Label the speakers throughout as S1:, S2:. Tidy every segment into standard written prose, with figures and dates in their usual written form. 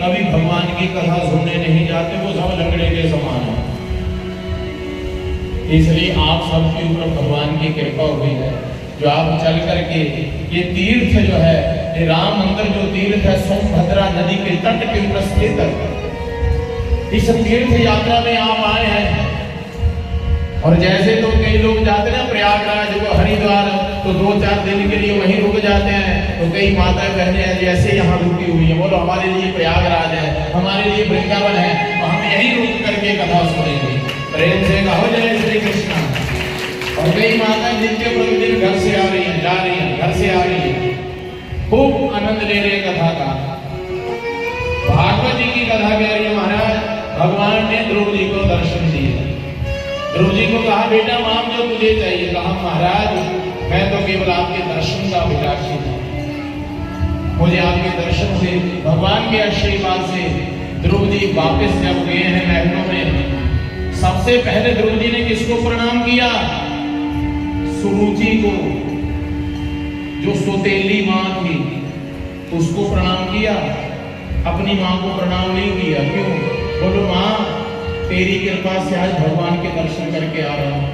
S1: कभी भगवान की कथा सुनने नहीं जाते, वो सब लंगड़े के समान है। इसलिए आप सबके ऊपर भगवान की कृपा हुई है जो आप चल करके ये तीर्थ जो है, ये राम मंदिर जो तीर्थ है सोमभद्रा नदी के तट के ऊपर स्थित है, इस तीर्थ यात्रा में आप आए हैं। और जैसे तो कई लोग जाते हैं प्रयागराज को हरिद्वार, तो 2-4 दिन के लिए वहीं रुक जाते हैं, तो कई माताएं बहनें हैं जैसे यहाँ रुकी हुई है, बोलो हमारे लिए प्रयागराज है, हमारे लिए वृंदावन है, तो हम यहीं रुक करके कथा सुनेंगे। प्रेम से कहो जय श्री कृष्ण। और कई माताएं जिनके प्रतिदिन घर से आ रही हैं, जा रही हैं, घर से आ रही हैं, खूब आनंद ले रहे कथा का। भागवत जी की कथा कह रही है, महाराज भगवान ने ध्रुव जी को दर्शन दिए। ध्रुव जी को कहा बेटा माम जो तुझे चाहिए। कहा महाराज मैं तो केवल आपके दर्शन का अभिलाषी हूं, मुझे आपके दर्शन से, भगवान के आशीर्वाद से। ध्रुव जी वापस जब गए हैं महलों में, सबसे पहले ध्रुव जी ने किसको प्रणाम किया? सुरुचि को, जो सौतेली मां थी उसको प्रणाम किया, अपनी मां को प्रणाम नहीं किया। क्यों? बोलो मां तेरी कृपा से आज भगवान के दर्शन करके आ रहा हूं,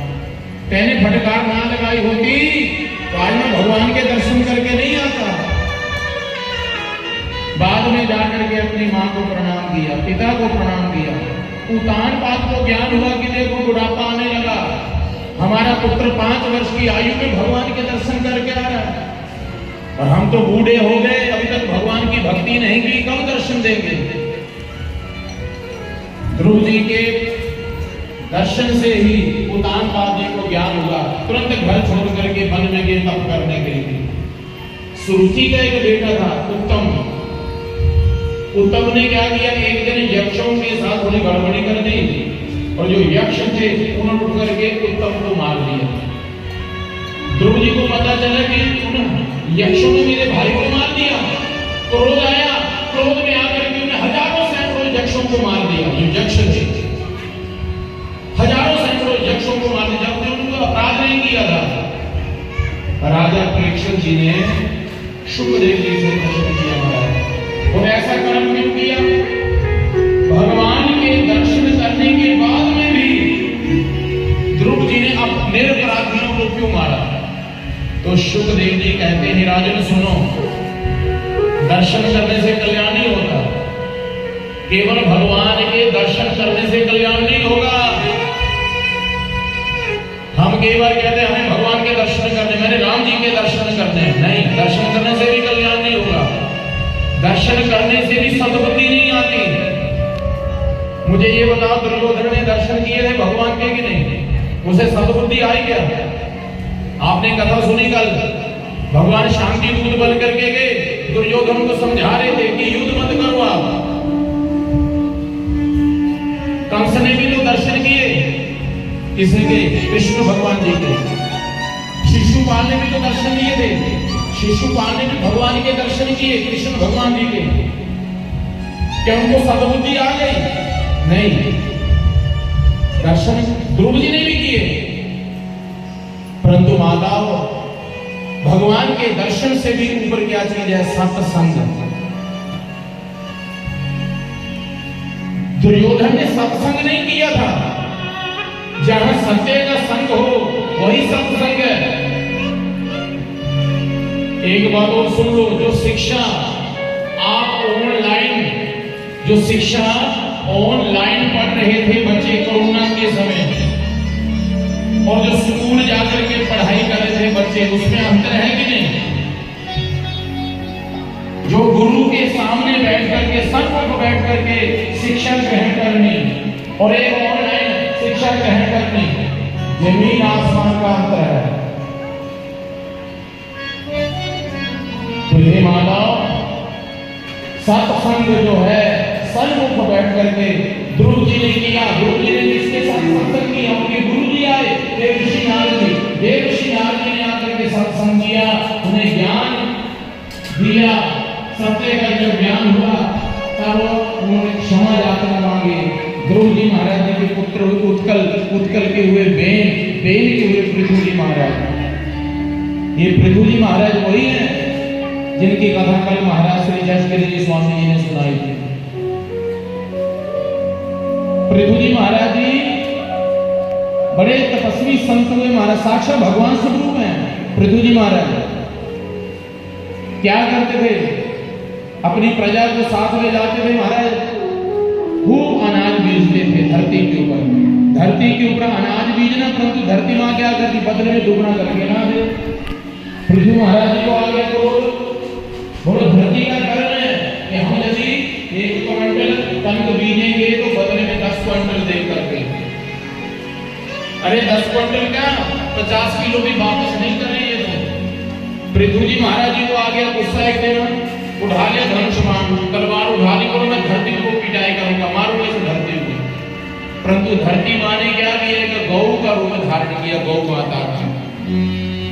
S1: मैंने फटकार ना लगाई होती तो आज मैं भगवान के दर्शन करके नहीं आता। बाद में जाकर के अपनी मां को प्रणाम किया, पिता को प्रणाम किया। उतान पात को ज्ञान हुआ कि देखो बुढ़ापा आने लगा, हमारा पुत्र 5 वर्ष की आयु में भगवान के दर्शन करके आ रहा है और हम तो बूढ़े हो गए, अभी तक भगवान की भक्ति नहीं की, कब दर्शन देंगे? ध्रुव जी के दर्शन से ही उतान पात जी को ज्ञान हुआ, तुरंत घर छोड़ करके वन में गए तप करने के लिए। सुरुचि का एक बेटा था उत्तम, उत्तम ने क्या किया, एक दिन यक्षों के साथ उन्हें गड़बड़ी कर दी और जो यक्ष थे उन्होंने उठ करके उत्तम को मार दिया। ध्रुव जी को पता चला कि यक्षों ने मेरे भाई को मार दिया, क्रोध आया, क्रोध में आकर के उन्हें हजारों सैकड़ों यक्षों को मार दिया। जो यक्ष थे हजारों सैकड़ों यक्षों को मार दिया, जबकि उनको अपराध नहीं किया था। राजा परीक्षित जी ने शुक्रदेव जी से प्रश्न किया, महाराज वो ऐसा कर्म क्यों किया? भगवान के दर्शन करने के बाद में भी ध्रुव जी ने अब निरपराधियों को क्यों मारा? तो शुक्रदेव जी कहते हैं राजन सुनो, दर्शन करने से कल्याण नहीं होता, केवल भगवान के दर्शन करने से कल्याण नहीं होगा। हम कई बार कहते हैं हमें भगवान के दर्शन करने, मैंने राम जी के दर्शन करने, नहीं, दर्शन करने से भी कल्याण नहीं होगा, दर्शन करने से भी सद्बुद्धि नहीं आती। मुझे ये बताओ दुर्योधन ने दर्शन किए थे भगवान के कि नहीं? उसे सद्बुद्धि आई क्या? आपने कथा सुनी कल, भगवान शांति दूत बन करके गए, दुर्योधन को समझा रहे थे कि युद्ध मत करो आप। कंस ने भी तो दर्शन किए, किसी के? विष्णु भगवान जी के। शिशुपाल ने भी तो दर्शन लिए थे, शिशुपाल ने भी भगवान के दर्शन किए, कृष्ण भगवान जी के। क्या उनको सद्बुद्धि आ गई? नहीं, दर्शन ध्रुव जी ने भी किए, परंतु माताओं भगवान के दर्शन से भी ऊपर क्या चीज है? सत्संग। दुर्योधन ने सत्संग नहीं किया था, जहां सत्य का संग हो वही सत्संग है। एक बात और सुन लो, जो शिक्षा आप ऑनलाइन, जो शिक्षा ऑनलाइन पढ़ रहे थे बच्चे कोरोना के समय, और जो स्कूल जाकर के पढ़ाई कर रहे थे बच्चे, उसमें अंतर है कि नहीं? जो गुरु के सामने बैठ करके, सन्मुख बैठ करके शिक्षा ग्रहण करनी और एक ऑनलाइन शिक्षा ग्रहण करनी, जमीन आसमान का अंतर है। तो ये मानव सत्संग जो है सन्मुख बैठ करके ध्रुव जी ने किया। ध्रुव जी ने किसके साथ सत्संग किया? उनके गुरु जी आए, देव ऋषि नारद जी। देव ऋषि नारद जी ने आकर के सत्संग किया, उन्हें ज्ञान दिया, सत्य का जब ज्ञान हुआ तब उन्होंने क्षमा याचना मांगी। ध्रुव जी महाराज जी के पुत्र उत्कल के हुए बेन के हुए पृथु जी महाराज। ये पृथु जी महाराज वही हैं जिनकी कथा कल महाराज श्री जसगिरी जी स्वामी जी ने सुनाई थी। पृथु जी महाराज जी बड़े तपस्वी संत हुए महाराज, साक्षात भगवान स्वरूप हैं पृथु जी महाराज। क्या करते थे, अपनी प्रजा को साथ में जाते थे महाराज, खूब अनाज बीजते थे धरती के ऊपर। धरती के ऊपर अनाज बीजना, परंतु धरती मां क्या करती, बदले में दुगना करके ना दे। पृथु महाराज जी को आगे बोलो धरती का कारण है कि हम यदि 1 क्विंटल कनक बीजेंगे तो बदले में 10 क्विंटल दे करके, अरे 10 क्विंटल क्या 50 किलो भी वापस नहीं कर रही है। तो पृथु जी महाराज जी को आ गया गुस्सा, एक दिन उठा लिया धनुष बाण, तलवार उठा ली, बोलो मैं धरती को पिटाई करूंगा, मारूंगा इस धरती को। परंतु धरती मां ने क्या किया कि गौ का रूप धारण किया, गौ माता का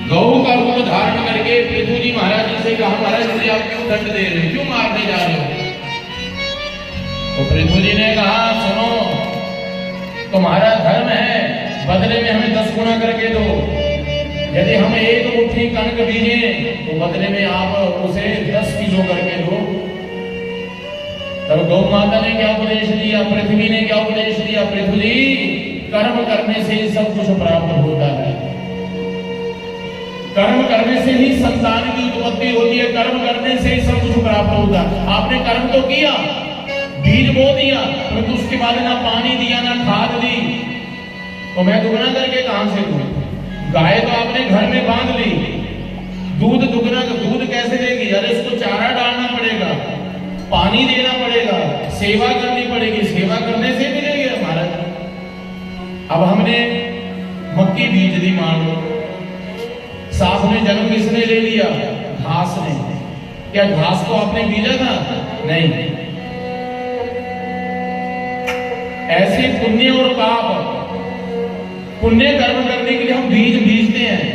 S1: गौ का रूप धारण करके पृथु जी महाराज जी से कहा, महाराज मुझे आप क्यों दंड दे रहे हो, क्यों मारने जा रहे हो। तो पृथु जी ने कहा, सुनो तुम्हारा धर्म है, बदले में हमें 10 गुना करके दो। यदि हम 1 मुट्ठी कनक बीजे तो बदले में आप उसे 10 किलो करके दो। तब गौ माता ने क्या उपदेश दिया, पृथ्वी ने क्या उपदेश दिया, पृथ्वी जी कर्म करने से ही सब कुछ प्राप्त होता है, कर्म करने से ही संतान की उत्पत्ति होती है, कर्म करने से ही सब कुछ प्राप्त होता है। आपने कर्म तो किया, बीज बो दिया, परंतु उसके बाद ना पानी दिया ना खाद दी, तो मैं दुगना करके कहां से दूं। गाय तो आपने घर में बांध ली, दूध दुगना, दूध कैसे देगी, अरे इसको चारा डालना पड़ेगा, पानी देना पड़ेगा, सेवा करनी पड़ेगी, सेवा करने से मिलेगी हमारा। अब हमने मक्की बीज दी, मान लो साथ में जन्म किसने ले लिया, घास ने। क्या घास को आपने बीजा था, नहीं। ऐसे पुण्य और पाप, पुण्य कर्म करने के लिए हम बीज बीजते हैं।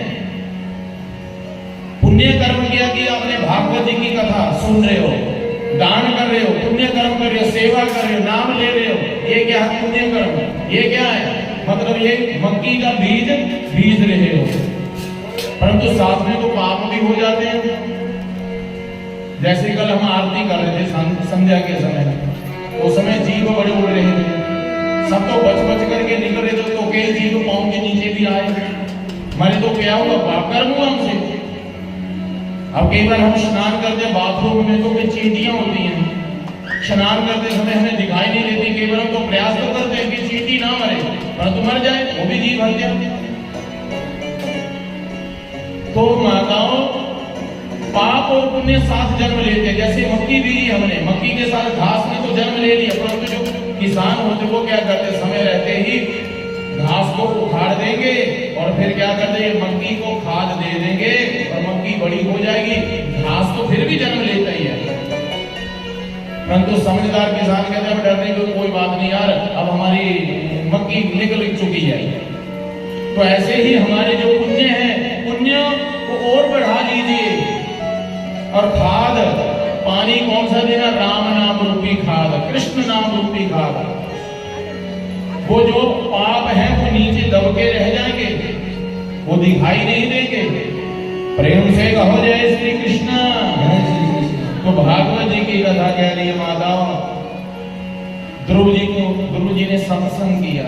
S1: पुण्य कर्म किया कि आपने भागवत जी की कथा सुन रहे हो, दान कर रहे हो, पुण्य कर्म कर रहे हो, सेवा कर रहे हो, नाम ले रहे हो, ये क्या है पुण्य कर्म। ये क्या है, मतलब ये मक्की का बीज बीज रहे हो, परंतु साथ में तो पाप भी हो जाते हैं। जैसे कल हम आरती कर रहे थे संध्या के समय, उस समय जीव बड़े उड़ रहे थे, सब तो बच बच करके निकल रहे थे, तो कई जीव पांव के नीचे भी आए, हमारे तो क्या हुआ, पाप कर्म हुआ हमसे। अब कई बार हम स्नान करते हैं बाथरूम में, तो चींटियां होती हैं, स्नान करते समय हमें दिखाई नहीं देती, कई बार हम तो प्रयास तो करते हैं कि चींटी ना मरे, परंतु मर जाए, वो भी जीव हत्या। तो माताओं पाप और पुण्य साथ जन्म लेते हैं। जैसे मक्की बीजी हमने, मक्की के साथ घास ने तो जन्म ले लिया, परंतु जो किसान होते वो क्या करते, समय रहते ही घास को उखाड़ देंगे और फिर क्या करते हैं, मक्की को खाद दे देंगे और मक्की बड़ी हो जाएगी, घास तो फिर भी जन्म लेता ही है। परंतु समझदार किसान कहते हैं डरने की कोई बात नहीं यार, अब हमारी मक्की निकल चुकी है। तो ऐसे ही हमारे जो पुण्य है, पुण्य को और बढ़ा लीजिए। और खाद, पानी कौन सा देना, राम नाम रूपी खाद, कृष्ण नाम रूपी खाद। वो जो पाप है वो नीचे दबके रह जाएंगे, वो दिखाई नहीं देंगे। प्रेम से कहो जय श्री कृष्ण। तो भागवत जी की कथा कह रही है माता, ध्रुव जी ने सत्संग किया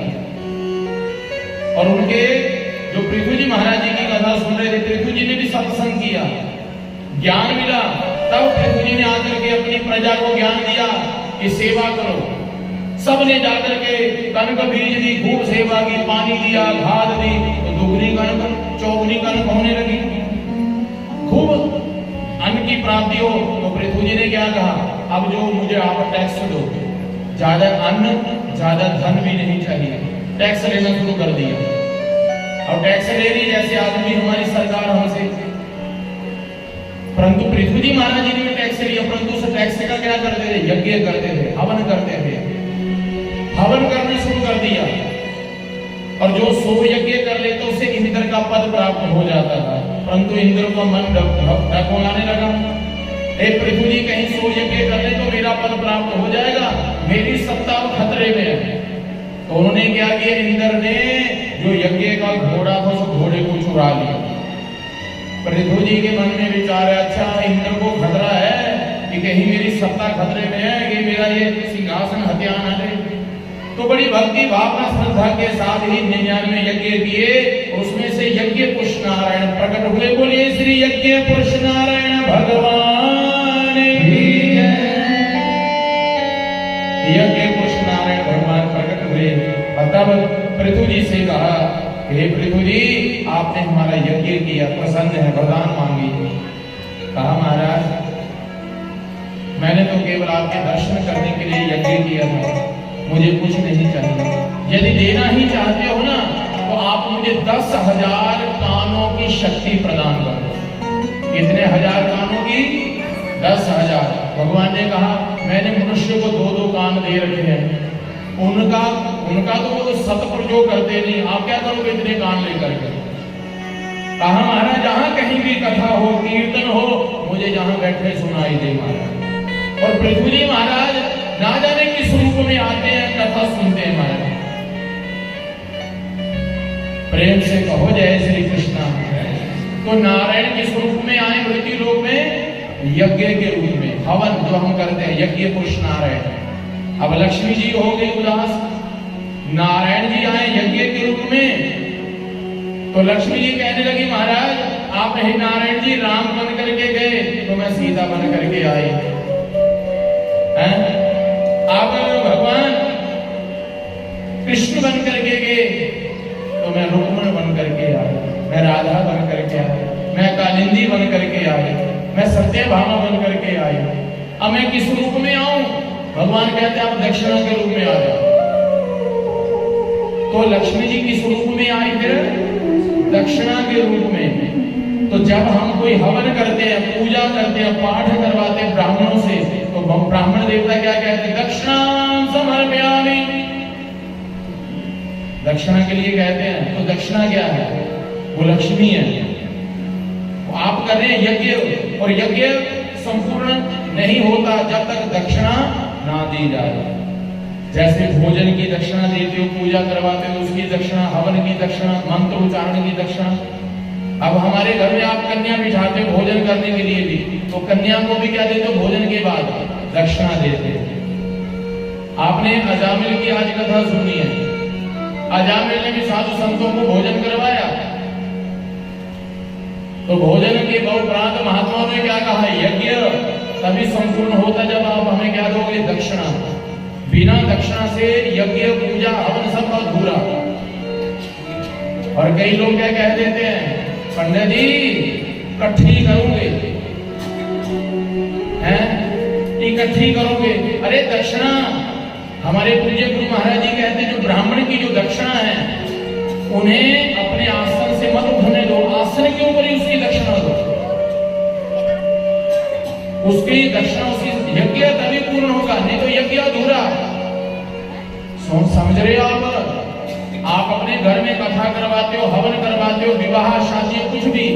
S1: और उनके जो पृथु जी महाराज जी की कथा सुन रहे थे, पृथु जी ने भी सत्संग किया, ज्ञान मिला। तब पृथु जी ने आकर के अपनी प्रजा को ज्ञान दिया कि सेवा करो। सबने जाकर के कनक बीज दी, खूब सेवा की, पानी दिया, खाद दी, तो दुगनी कनक चौगुनी कनक होने लगी, खूब अन्न की प्राप्ति हो। तो पृथु जी ने क्या कहा, अब जो मुझे आप टैक्स दो, ज्यादा अन्न ज्यादा धन भी नहीं चाहिए, टैक्स लेना शुरू कर दिया। अब टैक्स ले रही जैसे आदमी हमारी सरकार हमसे, परंतु पृथु जी महाराज जी ने भी टैक्स लिया, परंतु उस टैक्स का क्या करते थे, यज्ञ करते थे, हवन करते थे, हवन करना शुरू कर दिया। और जो 100 यज्ञ कर ले तो उसे इंद्र का पद प्राप्त हो जाता था, परंतु इंद्र का मन ढकोलाने लगा, हे पृथु जी कहीं 100 यज्ञ कर ले तो मेरा पद प्राप्त हो जाएगा, मेरी सत्ता खतरे में है। तो उन्होंने क्या किया, इंद्र ने जो यज्ञ का घोड़ा था उस घोड़े को चुरा लिया। पृथु जी के मन में विचार है, अच्छा इंद्र को खतरा है कि कहीं मेरी सत्ता खतरे में है, कि मेरा ये सिंहासन हथियाना है। तो बड़ी भक्ति भावना श्रद्धा के साथ ही 99 यज्ञ किए, उसमें से यज्ञ पुरुष नारायण प्रकट हुए। बोलिए श्री यज्ञ पुरुष नारायण भगवान की जय। यज्ञ पुरुष नारायण भगवान प्रकट हुए और तब पृथु जी से कहा, हे पृथु जी, आपने हमारा यज्ञ किया, प्रसन्न है, वरदान मांगी। कहा महाराज, मैंने तो केवल आपके दर्शन करने के लिए यज्ञ किया था, मुझे कुछ नहीं चाहिए। यदि देना ही चाहते हो ना, तो आप मुझे 10,000 कानों की शक्ति प्रदान करो। कितने हजार कानों की? 10,000। भगवान ने कहा, मैंने मनुष्य को 2-2 कान दे रखे हैं, उनका तो वो सत्प्रयोग करते नहीं, आप क्या करोगे इतने कान लेकर के? कहा महाराज, जहां कहीं भी कथा हो, कीर्तन हो, मुझे जहां बैठे सुनाई दे महाराज। और पृथ्वी जी महाराज ना जाने किस रूप में आते हैं, कथा सुनते हैं महाराज। प्रेम से कहो जय श्री कृष्णा। तो नारायण किस रूप में आए मृत्यु लोक में? यज्ञ के रूप में, हवन जो हम करते हैं, यज्ञ पुरुष नारायण। अब लक्ष्मी जी हो गई उदास, नारायण जी आए यज्ञ के रूप में। तो लक्ष्मी जी कहने लगी, महाराज आप नहीं नारायण जी राम बन करके गए, तो मैं सीता बन करके आई। आप भगवान कृष्ण बन करके गए, तो मैं रुक्मण बन करके आई, मैं राधा बन करके आई, मैं कालिंदी बन करके आई, मैं सत्यभामा बन करके आई। अब मैं किस रूप में आऊं? भगवान कहते हैं आप दक्षिणा के रूप में आ जाओ। तो लक्ष्मी जी किस रूप में आई? फिर दक्षिणा के रूप में। तो जब हम कोई हवन करते हैं, पूजा करते हैं, पाठ करवाते हैं ब्राह्मणों से, तो ब्राह्मण देवता क्या कहते हैं? दक्षिणां समर्पयामि। दक्षिणा के लिए कहते हैं। तो दक्षिणा क्या है? वो लक्ष्मी है। तो आप कर रहे हैं यज्ञ, और यज्ञ संपूर्ण नहीं होता जब तक दक्षिणा ना दी जाए। जैसे भोजन की दक्षिणा देते हो, पूजा करवाते हो, उसकी दक्षिणा, हवन की दक्षिणा, मंत्र उच्चारण की दक्षिणा। अब हमारे घर में आप कन्या बिठाते हो भोजन करने के लिए भी, तो कन्या को भी क्या देते हो? भोजन के बाद दक्षिणा देते हो। आपने अजामिल की आज कथा सुनी है। अजामिल ने भी साधु संतों को भोजन करवाया, तो भोजन के उपरांत महात्माओं ने क्या कहा? यज्ञ तभी संपूर्ण होता जब आप हमें क्या दोगे? दक्षिणा। बिना दक्षिणा से यज्ञ, पूजा, हवन सब अधूरा। और कई लोग क्या कह देते हैं? पंडित जी इकट्ठी करोगे, हैं? इकट्ठी करोगे। अरे दक्षिणा, हमारे पूज्य गुरु महाराज जी कहते हैं, जो ब्राह्मण की जो दक्षिणा है, उन्हें अपने आसन से मत उठने दो, आसन के ऊपर ही उसकी दक्षिणा दो। उसकी दक्षिणा, उसकी यज्ञ तभी पूर्ण होगा, नहीं तो यज्ञ अधूरा। समझ रहे हो आप अपने घर में कथा करवाते हो, हवन करवाते हो, विवाह, शादी, कुछ भी,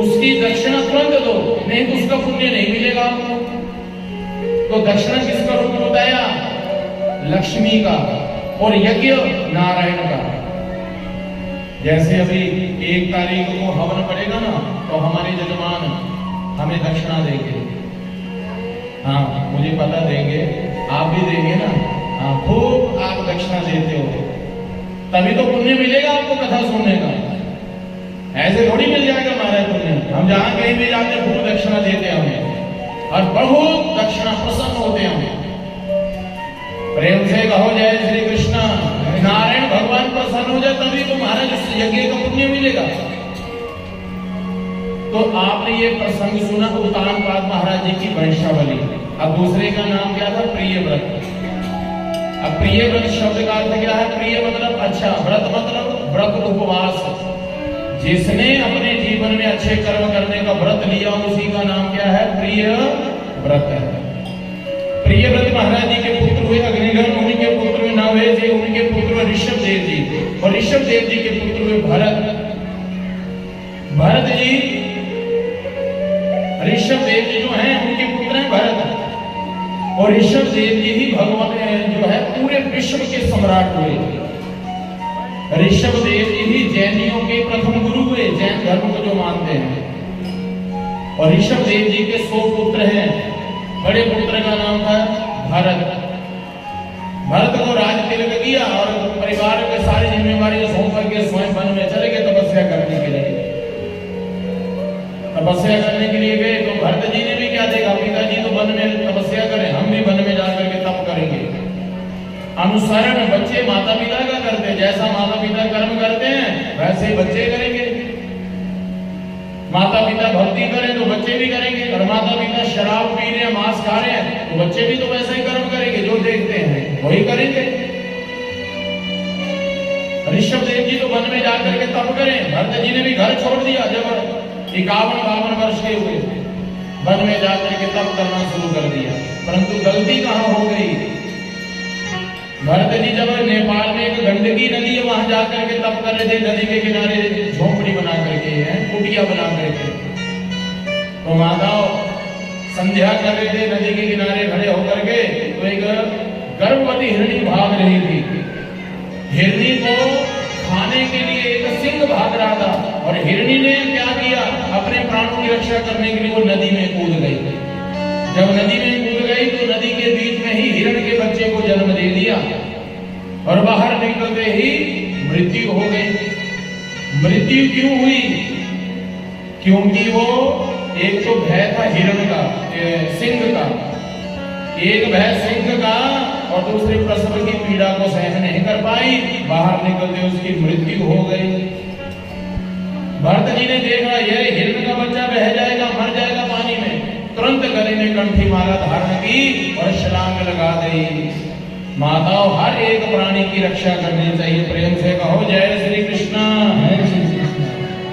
S1: उसकी दक्षिणा तुरंत दो, नहीं तो उसका पुण्य नहीं मिलेगा आपको। तो दक्षिणा किसका रूप बताया? लक्ष्मी का, और यज्ञ नारायण का। जैसे अभी 1 तारीख को हवन पड़ेगा ना, तो हमारे जजमान हमें दक्षिणा देंगे। हाँ, मुझे पता देंगे, आप भी देंगे ना। हाँ, खूब आप दक्षिणा देते हो, तभी तो पुण्य मिलेगा आपको कथा सुनने का। ऐसे थोड़ी मिल जाएगा महाराज पुण्य। हम जहां कहीं भी जाते हैं खूब दक्षिणा देते हैं हमें, और बहुत दक्षिणा प्रसन्न होते हैं हमें। प्रेम से कहो जय श्री कृष्ण। नारायण भगवान प्रसन्न हो जाए तभी तो महाराज उस यज्ञ का पुण्य मिलेगा। तो आपने ये प्रसंग सुना उत्तानपाद महाराज जी की वंशावली। अब दूसरे का नाम क्या था? प्रियव्रत। अब प्रियव्रत शब्द का अर्थ क्या है? प्रिय मतलब अच्छा, व्रत मतलब व्रत उपवास। जिसने अपने जीवन में अच्छे कर्म करने का व्रत लिया, उसी का नाम क्या है? प्रिय व्रत है। प्रियव्रत महाराज जी के पुत्र हुए अग्निगण, उन्हीं के पुत्र हुए नवेद जी, उनके पुत्र हुए ऋषभ देव जी, और ऋषभ देव जी के पुत्र हुए भरत। भरत जी, ऋषभ देव जी जो हैं उनके पुत्र हैं भरत, और ऋषभ देव जी ही भगवान जो है पूरे विश्व के सम्राट हुए। ऋषभ देव जी ही जैनियों के प्रथम गुरु हुए, जैन धर्म को जो मानते हैं। और ऋषभ देव जी के 100 पुत्र हैं। बड़े पुत्र का नाम था भरत। भरत को राज तिलक किया और परिवार के सारी जिम्मेवारी सौंप करके स्वयं वन में चले गए तपस्या करने के लिए। तपस्या करने के लिए गए तो भरत जी ने भी क्या देखा, पिताजी तो वन में तपस्या करें, हम भी वन में जाकर के तप करेंगे। अनुसरण बच्चे माता पिता का करते हैं, जैसा माता पिता कर्म करते हैं वैसे ही बच्चे करेंगे। माता पिता भक्ति करें तो बच्चे भी करेंगे, और माता पिता शराब पी रहे हैं, मांस खा रहे हैं तो बच्चे भी तो वैसा ही कर्म करेंगे, जो देखते हैं वही करेंगे। ऋषभ देव जी तो वन में जाकर के तप करें, भरत जी ने भी घर छोड़ दिया जब 51-52 वर्ष के हुए, वन में जाकर के तप करना शुरू कर दिया। परंतु गलती कहां हो गई, भरत जी जब नेपाल में एक गंडकी नदी है वहां जाकर के तप कर रहे थे, नदी के किनारे झोपड़ी बना करके है, कुटिया बना करके, तो माताओं संध्या कर रहे थे नदी के किनारे खड़े होकर के, तो एक गर्भवती हिरणी भाग रही थी। हिरणी को खाने के लिए एक सिंह भाग रहा था, और हिरणी ने क्या किया, अपने प्राणों की रक्षा करने के लिए वो नदी में कूद गई। जब नदी में कूद गई तो नदी के बीच में ही हिरण के बच्चे को जन्म दे दिया, और बाहर निकलते ही मृत्यु हो गई। मृत्यु क्यों हुई, क्योंकि वो एक तो भय था हिरण का, सिंह का, एक भय सिंह का, और दूसरे प्रसव की पीड़ा को सहन नहीं कर पाई, बाहर निकलते उसकी मृत्यु हो गई। भरत जी ने देखा यह हिरण का बच्चा बह जाएगा, मर जाएगा पानी में, तुरंत गले में कंठी माला धारण की और छलांग लगा दी। माताओं हर एक प्राणी की रक्षा करनी चाहिए, प्रेम से कहो जय श्री कृष्णा।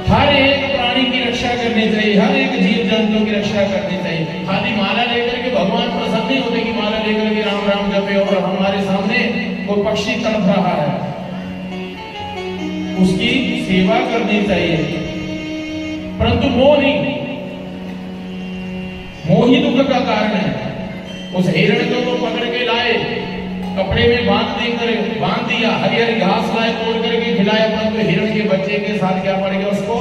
S1: हर एक प्राणी की रक्षा करनी चाहिए, हर एक जीव जंतु की रक्षा करनी चाहिए। खाली माला लेकर के भगवान प्रसन्न नहीं होते कि माला लेकर के राम राम जपे और हमारे सामने कोई पक्षी तड़प रहा है, उसकी सेवा करनी चाहिए। परंतु मोह नहीं, मोह ही दुख का कारण है। उस हिरण को तो पकड़ के लाए, कपड़े में बांध दिया, हरी हरी घास लाए तोड़ करके खिलाया, परंतु हिरण के बच्चे के साथ क्या पड़ गया, उसको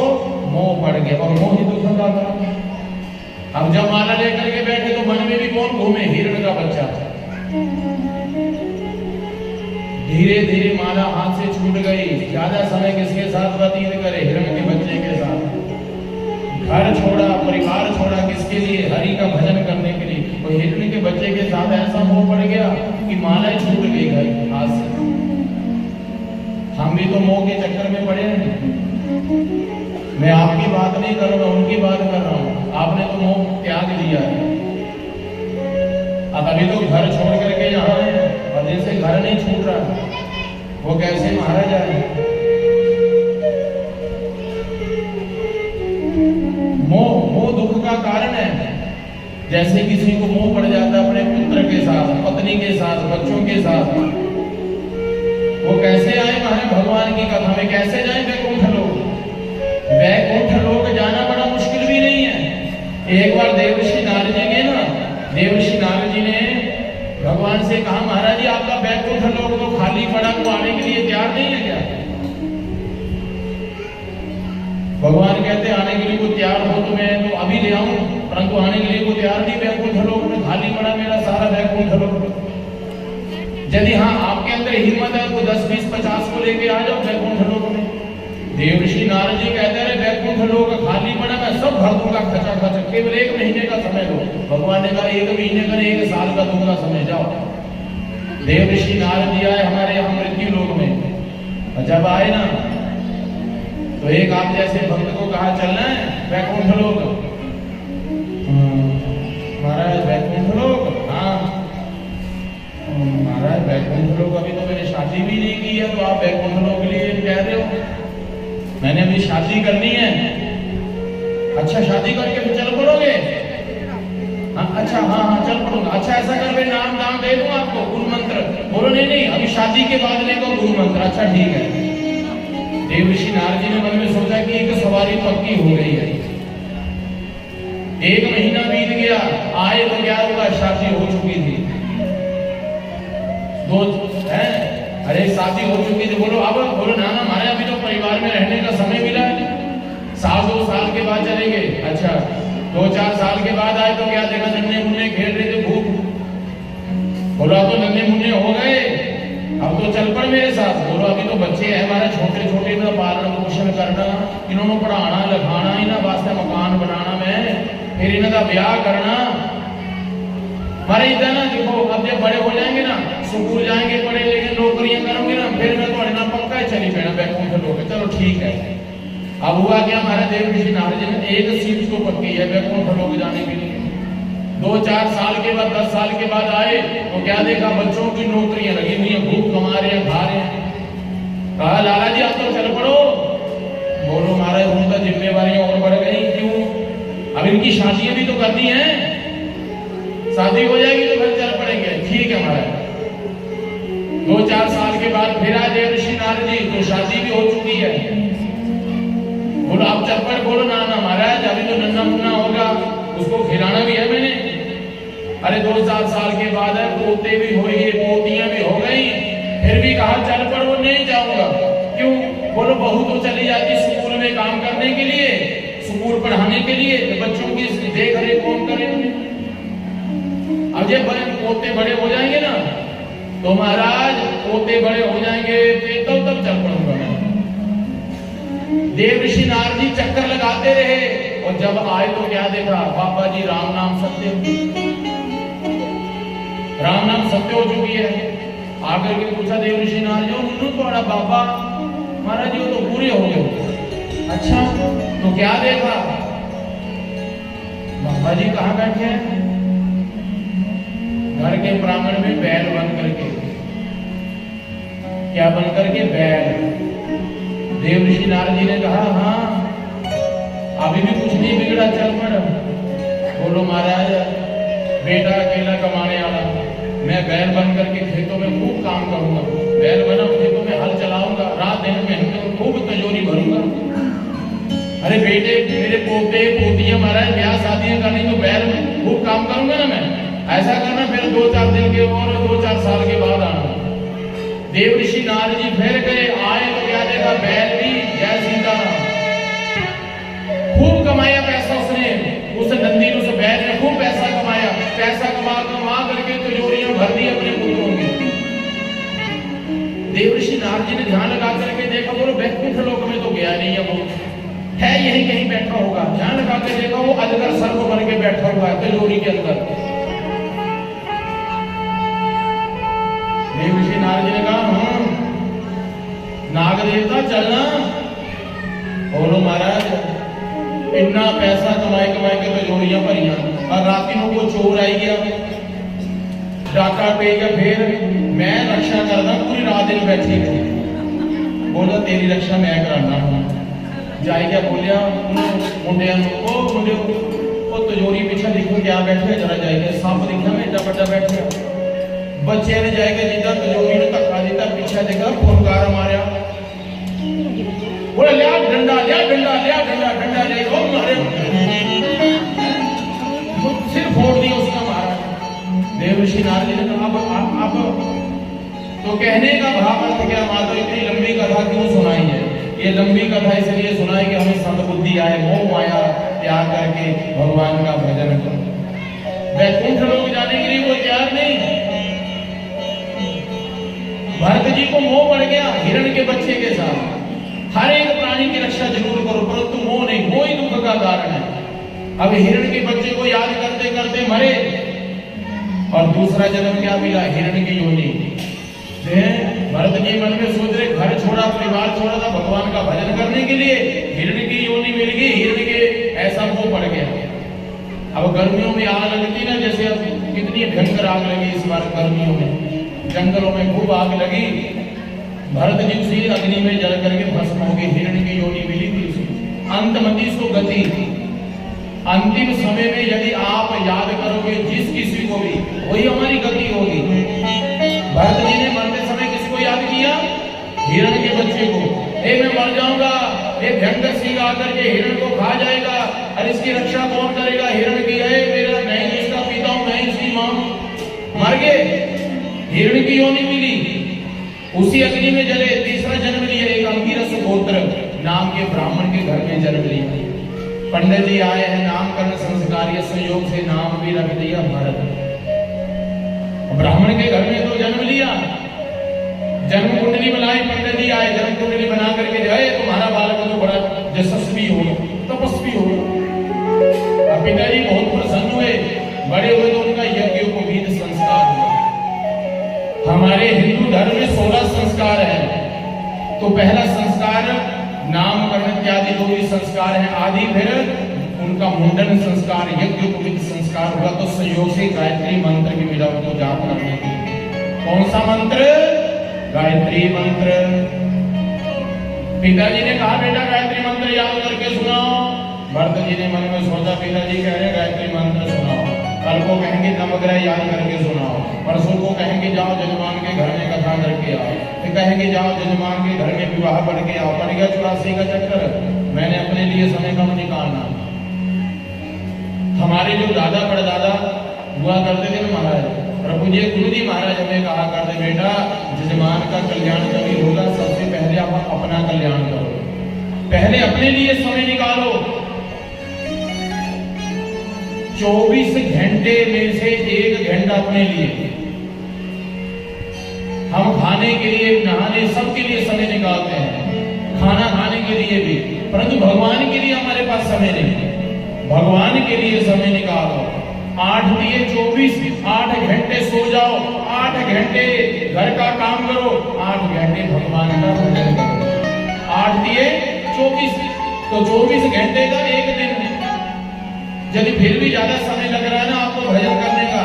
S1: मोह पड़ गया, और मोह ही दुख का कारण। अब जब माला लेकर के बैठे तो वन में भी कौन घूमे, हिरण का बच्चा। धीरे धीरे माला हाथ से छूट गई, ज्यादा समय किसके साथ व्यतीत करे, हिरण के बच्चे के साथ। घर छोड़ा, परिवार छोड़ा, किसके लिए, हरि का भजन करने के लिए। तो हिरण के बच्चे के साथ ऐसा मोह पड़ गया कि माला छूट गई हाथ से। हम भी तो मोह के चक्कर में पड़े हैं। मैं आपकी बात नहीं कर रहा, उनकी बात कर रहा हूँ। आपने तो मोह त्याग दिया है, अब अभी तो घर छोड़ करके यहाँ है, वजह से घर नहीं छूट रहा, वो कैसे मारा जाए। मोह दुख का कारण है। जैसे किसी को मोह पड़ जाता है अपने पुत्र के साथ, पत्नी के साथ, बच्चों के साथ, वो कैसे आए वहां भगवान की कथा में, कैसे जाए वैकुंठ लोक। वैकुंठ लोक जाना बड़ा मुश्किल भी नहीं है। एक बार देवर्षि नारद जी गए ना, देवर्षि नारद जी ने भगवान से कहा, महाराज जी आपका वैकुंठ लोक तो खाली पड़ा, तो आने के लिए तैयार नहीं है क्या। भगवान कहते आने के लिए को तैयार हो तो मैं तो अभी ले आऊं, परंतु आने के लिए को तैयार नहीं, वैकुंठ लोक में खाली पड़ा मेरा सारा वैकुंठ लोक। यदि हाँ आपके अंदर हिम्मत है तो 10, 20, 50 को लेके आ जाओ वैकुंठ लोक में। देवर्षि नारद जी कहते रहे वैकुंठ लोक खाली पड़ा, मैं सब भर दूंगा खचाखच, केवल 1 महीने का समय दो। भगवान ने कहा 1 महीने का नहीं, 1 साल का दूंगा समय, जाओ। देवर्षि नारद जी आए हमारे यहाँ मृत्यु लोक में। जब आए ना तो एक आप जैसे भक्त को कहा चलना है वैकुंठ लोक। महाराज वैकुंठ लोक, हाँ महाराज वैकुंठ लोक, अभी तो मैंने शादी भी नहीं की है, तो आप वैकुंठ लोक के लिए कह रहे हो। मैंने अभी शादी करनी है। अच्छा शादी करके फिर चल पड़ोगे, हाँ अच्छा हाँ चल पड़ूंगा। अच्छा ऐसा कर मैं नाम दाम दे दूं आपको, गुरु मंत्र। बोलो नहीं अभी शादी के बाद लेगा गुरु मंत्र। अच्छा ठीक है। देवर्षि नारद जी ने मन में सोचा कि एक सवारी पक्की हो गई है। 1 महीना बीत गया, आए तो क्या हुआ, शादी हो चुकी थी। अरे शादी हो चुकी थी, बोलो अब बोलो ना हमारे अभी तो परिवार में रहने का समय मिला है, 1-2 साल के बाद चलेंगे। अच्छा 2-4 साल के बाद आए तो क्या देखा, नन्हे मुन्ने खेल रहे थे, भूख बोला तो नन्हे मुन्ने हो गए, अब तो चल पड़ मेरे साथ। बोलो अभी तो बच्चे हैं हमारे छोटे छोटे, इनका पालन पोषण करना, इन्होंने पढ़ाना लिखाना, इन्होंने वास्ते मकान बनाना, मैं फिर इन्हों ब्याह करना। हमारे इधर ना देखो, अब जब बड़े हो जाएंगे ना, स्कूल जाएंगे, पढ़े लिखे नौकरियां करोगे ना, फिर मैं थोड़े ना पक्का ही चली पैना बैकुंठ लोग। चलो ठीक है। अब हुआ क्या, हमारे देव ऋषि नारद जी ने एक सीट को पक्की है बैकुंठ लोग जाने के लिए। 2-4 साल के बाद 10 साल के बाद आए तो क्या देखा, बच्चों की नौकरियां लगी हुई है, भूख कमा रहे हैं, खा रहे हैं। कहा लाला जी आप तो चल पड़ो। बोलो महाराज उनका जिम्मेवारियां और बढ़ गई। क्यों? अब इनकी शादियां भी तो करनी है, शादी हो जाएगी तो फिर चल पड़ेंगे। ठीक है महाराज। 2-4 साल के बाद फिर आए देव ऋषि नारद जी, तो शादी भी हो चुकी है। बोलो आप चल पड़। बोलो ना ना महाराज अभी तो नन्ना मुन्ना होगा, उसको खिलाना भी है मैंने। अरे 2-4 साल के बाद है, पोते भी हो गए, पोतियां भी हो गई, फिर भी कहा चल पड़। वो नहीं जाऊंगा। क्यों? बोलो बहू तो चली जाती स्कूल में काम करने के लिए, स्कूल पढ़ाने के लिए, तो बच्चों की देख रेख कौन करेंगे? अब जब पोते बड़े हो जाएंगे ना, तो महाराज पोते बड़े हो जाएंगे तो तब चल पड़ूंगा मैं। देव ऋषि नारद जी चक्कर लगाते रहे, और जब आए तो क्या देखा, बाबा जी राम नाम सत्य, राम नाम सत्य हो चुकी है। आकर के पूछा देव ऋषि नारद जी, उन्होंने थोड़ा बाबा महाराज जी वो तो पूरे हो गए। अच्छा तो क्या देखा? बाबा जी कहाँ बैठे हैं? घर के प्रांगण में बैल बन करके। क्या बन करके? बैल। देव ऋषि नारद जी ने कहा हाँ अभी भी कुछ नहीं बिगड़ा, चल पड़। बोलो महाराज बेटा अकेला कमाने वाला, मैं बैल बन करके खेतों में खूब काम करूंगा, बैल बना खेतों में हल चलाऊंगा, रात दिन में खूब तिजोरी भरूंगा। अरे बेटे मेरे पोते पोतियां महाराज ब्याह शादियां करनी, तो बैल में खूब काम करूंगा ना मैं। ऐसा करना फिर 2-4 दिन के और 2-4 साल के बाद आना। देव ऋषि नारद जी फिर गए, आए तो क्या देखा, बैल भी जय सीताराम। खूब कमाया पैसा उसने, उस नंदी ने, उस बैल ने खूब पैसा कमाया। पैसा कमा करके तिजोरियां भर दी अपने पुत्रों की। देव ऋषि नारद जी ने ध्यान लगा करके देखा, बोलो बैकुंठ लोक में तो गया नहीं है, वो है यही कहीं बैठा होगा। ध्यान लगा के देखा, वो अजगर सर्प बन के बैठा हुआ है तिजोरी के अंदर। देव ऋषि नारद जी ने कहा नाग देवता चलना। बोलो महाराज इतना पैसा कमाए के तिजोरियां भरियां, और रात को को चोर आई गया, डाका पे गया, फिर मैं रक्षा करना, पूरी रात दिन बैठी रही। बोला तेरी रक्षा मैं कराना हूं। जाए क्या बोलिया मुंडिया मुंडे तिजोरी पीछे देखो क्या बैठे, जरा जाएगा सप देखा मैं एडा बड़ा बैठा। बच्चे ने जाएगा जिदा तिजोरी ने धक्का दिता, पीछे देखा फुलकारा मारिया। बोला लिया डंडा, लिया डंडा, लिया डंडा, डंडा ले लो मारे, सिर फोड़ दिया उसका महाराज। देव ऋषि नारद जी ने कहा अब तो कहने का भाव अर्थ क्या, माता इतनी लंबी कथा क्यों सुनाई है? ये लंबी कथा इसलिए सुनाई कि हमें सद्बुद्धि आए, मोह माया त्याग करके भगवान का भजन करो। वैकुंठ लोक जाने के लिए वो तैयार नहीं। भरत जी को मोह पड़ गया हिरण के बच्चे के साथ। हर एक प्राणी की रक्षा जरूर करो, परंतु मोह नहीं, मोह ही दुख का कारण है। अब हिरण के बच्चे को याद करते करते मरे, और दूसरा जन्म क्या मिला? हिरण की योनि। भरत जी मन में सोच रहे, घर छोड़ा, परिवार छोड़ा था भगवान का भजन करने के लिए, हिरण की योनि मिल गई, हिरण के ऐसा मोह पड़ गया। अब गर्मियों में आग लगती ना, जैसे अब कितनी भयंकर आग लगी इस बार गर्मियों में, जंगलों में खूब आग लगी। भरत जी उसी अग्नि में जल करके भस्म हो गए, हिरण की योनि मिली थी। अंतमति सो गति, अंतिम समय में यदि आप याद करोगे जिस किसी को भी, वही हमारी गति होगी। भरत जी ने मरते समय किसको याद किया? हिरण के बच्चे को। मैं मर जाऊंगा, ये भयंकर सिंह आकर के हिरण को खा जाएगा, और इसकी रक्षा कौन करेगा? हिरण की है मेरा, मैं ही इसका पिता हूं, मैं इसकी मां। मर गए, हिरण की योनि मिली, उसी अग्नि में जले, तीसरा जन्म लिया एक अंगिरस गोत्र नाम के ब्राह्मण के घर में जन्म लिया। पंडित जी आए हैं, नामकरण संस्कार संयोग से नाम भी रख दिया भरत। ब्राह्मण के घर में तो जन्म लिया, जन्म कुंडली बनाई, पंडित जी आए, जन्म कुंडली बना करके जाए, तुम्हारा बालक तो बड़ा यशस्वी होगा, तपस्वी होगा। अब पिताजी बहुत प्रसन्न हुए, बड़े हुए तो उनका यज्ञोपवीत संस्कार हुआ। हमारे हिंदू धर्म में 16 संस्कार है। तो पहला संस्कार नामकरण इत्यादि जो भी संस्कार है आदि, फिर उनका मुंडन संस्कार, यज्ञोपवीत संस्कार हुआ। तो संयोग से गायत्री मंत्र भी मिला उनको जाप करने के लिए। कौन सा मंत्र? गायत्री मंत्र। पिताजी ने कहा बेटा गायत्री मंत्र याद करके सुनाओ। भरत जी ने मन में सोचा पिताजी कह रहे गायत्री मंत्र सुनाओ, कल को कहेंगे नवग्रह याद करके सुनाओ, परसों को कहेंगे जाओ जजमान के घर में कथा करके आओ, फिर कहेंगे जाओ जजमान के घर में विवाह पढ़ के आओ। पड़ गया 84 का चक्कर। मैंने अपने लिए समय कम निकालना। हमारे जो दादा परदादा हुआ करते थे ना महाराज, प्रभु जी गुरु जी महाराज हमें कहा करते बेटा जजमान का कल्याण कभी होगा, सबसे पहले आप अपना कल्याण करो, पहले अपने लिए समय निकालो। 24 घंटे में से 1 घंटा अपने लिए। हम खाने के लिए, नहाने, सबके लिए समय निकालते हैं, खाना खाने के लिए भी, परंतु भगवान के लिए हमारे पास समय नहीं। भगवान के लिए समय निकालो। 8 दिए 24, 8 घंटे सो जाओ, 8 घंटे घर का काम करो, 8 घंटे भगवान का भजन करो। 8 दिए 24, तो 24 घंटे का 1 दिन। यदि फिर भी ज्यादा समय लग रहा है ना आपको भजन करने का,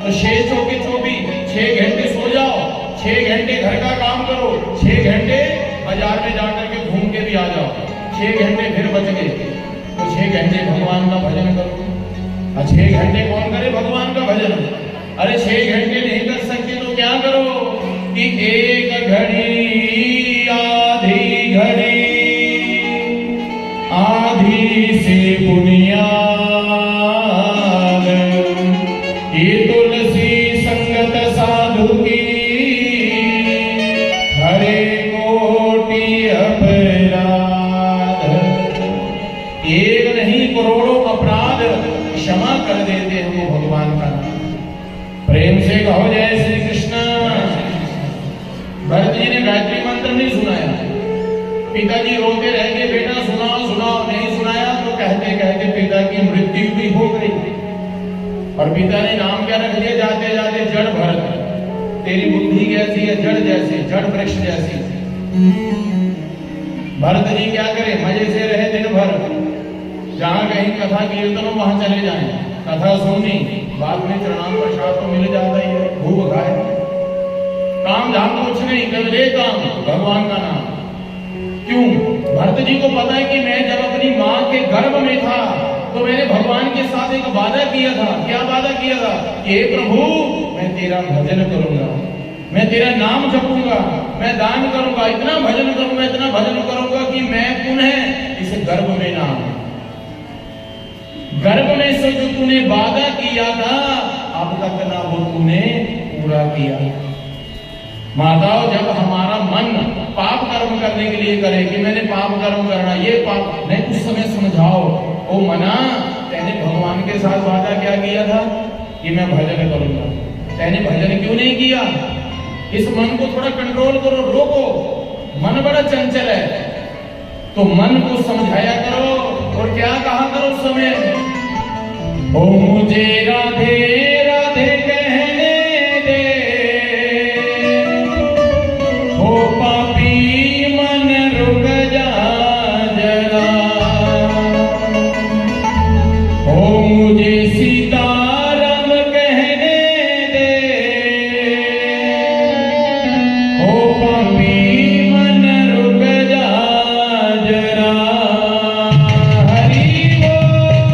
S1: तो 6 चौके 24, 6 घंटे सो जाओ, 6 घंटे घर का काम करो, 6 घंटे बाजार में जाकर के घूम के भी आ जाओ, 6 घंटे फिर बच गए, तो 6 घंटे भगवान का भजन करो। 6 घंटे कौन करे भगवान का भजन? अरे 6 घंटे नहीं कर सकते तो क्या करो कि 1 घड़ी आधी घड़ी, आधी से बुनियाद, ये तुलसी संगत साधु की, हरे कोटि अपराध। एक नहीं करोड़ों अपराध क्षमा कर देते हैं वो भगवान का नाम। प्रेम से कहो जय श्री कृष्ण। भरत जी ने गायत्री मंत्र नहीं सुनाया, पिताजी रोते रह गए बेटा सुनाओ सुनाओ, नहीं सुनाया तो कहते कहते पिता की मृत्यु भी हो गई। और पिता ने नाम क्या रख दिया जाते जाते? जड़ भरत। तेरी बुद्धि कैसी है? जड़ जैसी, जड़ वृक्ष जैसी। भरत जी क्या करे? मजे से रहे दिन भर, जहां कहीं कथा कीर्तन हो वहां चले जाएं, कथा सुननी, बाद में प्रणाम प्रसाद तो मिल जाता ही है, भूख खाए, काम धाम कुछ नहीं, केवल एक काम भगवान का नाम। क्यों? भरत जी को पता है कि मैं जब अपनी मां के गर्भ में था तो मैंने भगवान के साथ एक वादा किया था। क्या वादा किया था? कि हे प्रभु मैं तेरा भजन करूंगा, मैं तेरा नाम जपूंगा, मैं दान करूंगा, इतना भजन करूंगा, इतना भजन करूंगा कि मैं पुनः इस गर्भ में ना आऊं। गर्भ में से जो तूने वादा किया था अब तक ना वो तूने पूरा किया। माताओं, जब हमारा मन पाप कर्म करने के लिए करे कि मैंने पाप कर्म करना, ये पाप नहीं, उस समय समझाओ ओ मना, तेने भगवान के साथ वादा क्या किया था कि मैं भजन करूंगा, तेने भजन क्यों नहीं किया? इस मन को थोड़ा कंट्रोल करो, रोको, मन बड़ा चंचल है, तो मन को समझाया करो। और क्या कहा करो उस समय? ओ मुझे राधे राधे कहने दे, ओ पापी मन रुक जा जरा, ओ मुझे सीताराम कहने दे, ओ पापी मन रुक जा जरा। हरि बोल।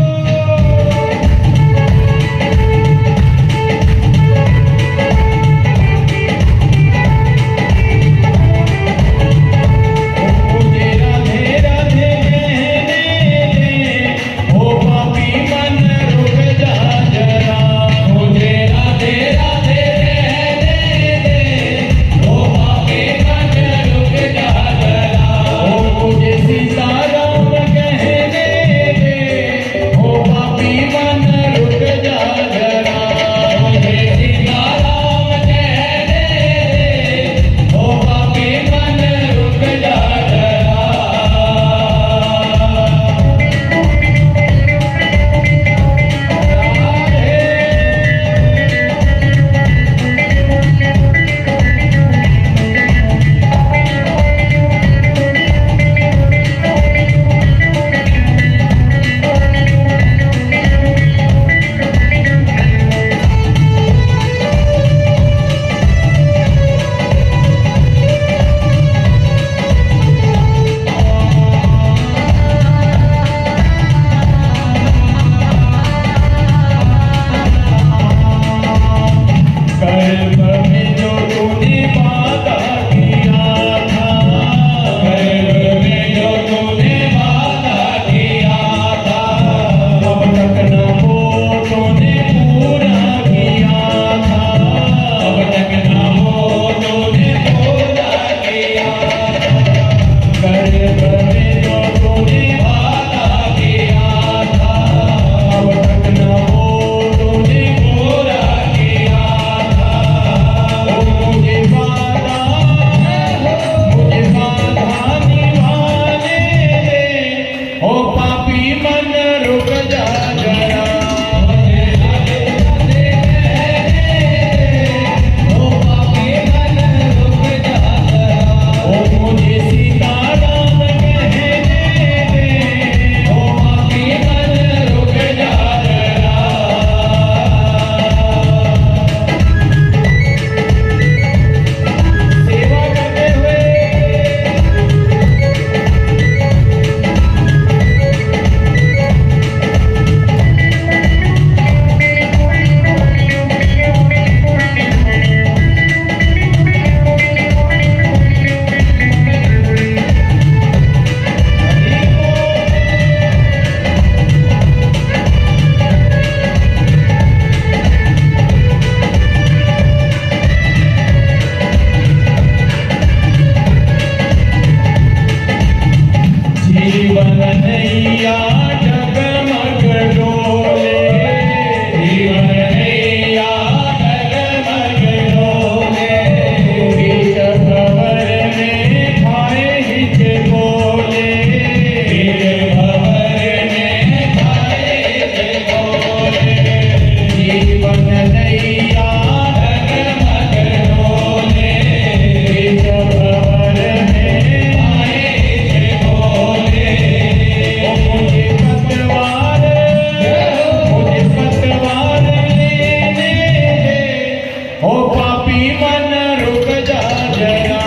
S1: पापी मन रुक जा जरा,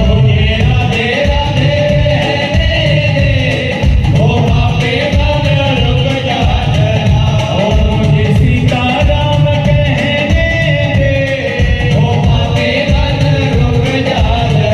S1: मुझे राधे राधे कहने दे। ओ पापी मन रुक जा जरा, ओ मुझे सीताराम कहने दे। ओ पापी मन रुक जा जरा।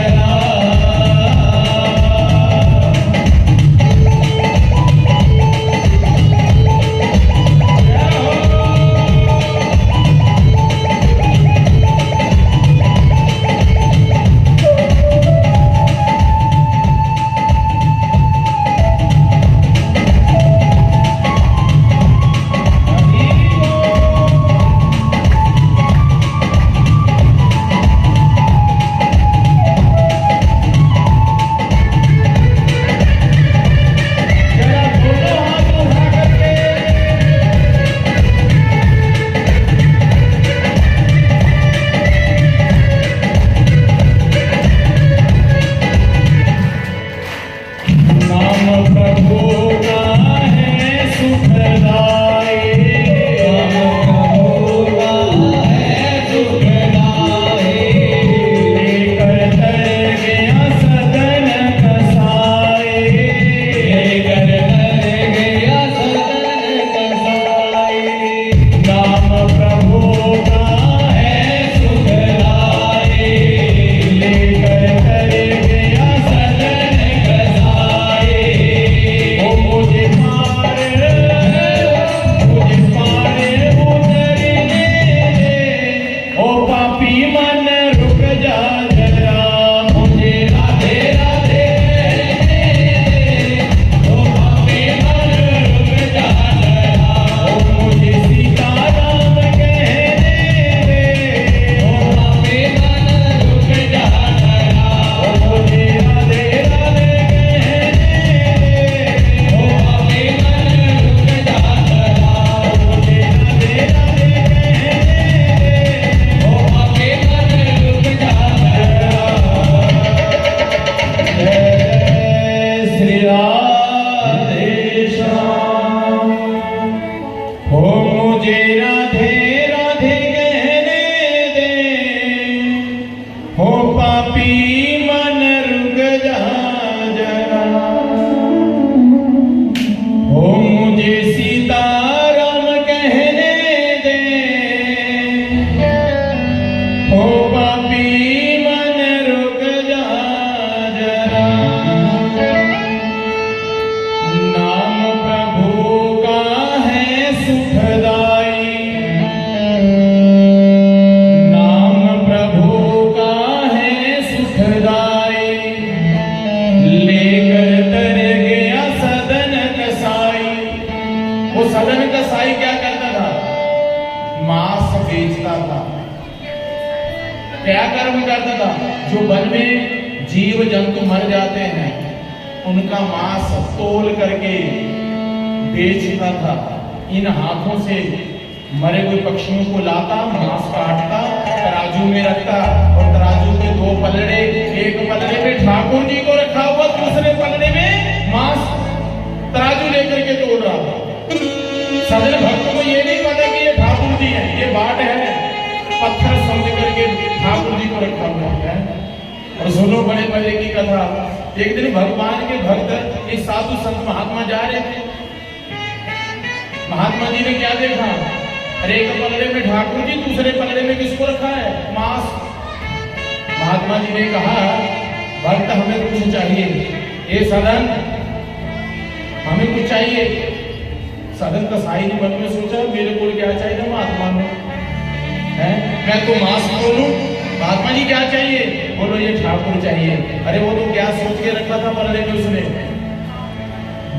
S2: क्या कर्म करता था? जो वन में जीव जंतु मर जाते हैं उनका मांस तोल करके बेचता था। इन हाथों से मरे हुए पक्षियों को लाता, मांस काटता, तराजू में रखता और तराजू के दो पलड़े, एक पलड़े में ठाकुर जी को रखा हुआ, दूसरे पलड़े में मांस तराजू लेकर के तोड़ रहा था। सजन भक्त को ये नहीं पता कि ये ठाकुर जी है, ये बाट है, पत्थर समझ करके ठाकुर जी को रखा हुआ है। और सुनो बड़े मजे की कथा। एक दिन भगवान के भक्त एक साधु संत महात्मा जा रहे थे। महात्मा जी ने क्या देखा? अरे एक पलड़े में ठाकुर जी, दूसरे पलड़े में किसको रखा है? मांस। महात्मा जी ने कहा, भक्त हमें कुछ चाहिए, ये सदन हमें कुछ चाहिए। सदन का साई ने मन में सोचा, मेरे को क्या चाहिए? महात्मा है, मैं तो मांस बोलूं, महात्मा जी क्या चाहिए? बोलो ये ठाकुर चाहिए। अरे वो तो क्या सोच के रखा था पलड़े में उसने?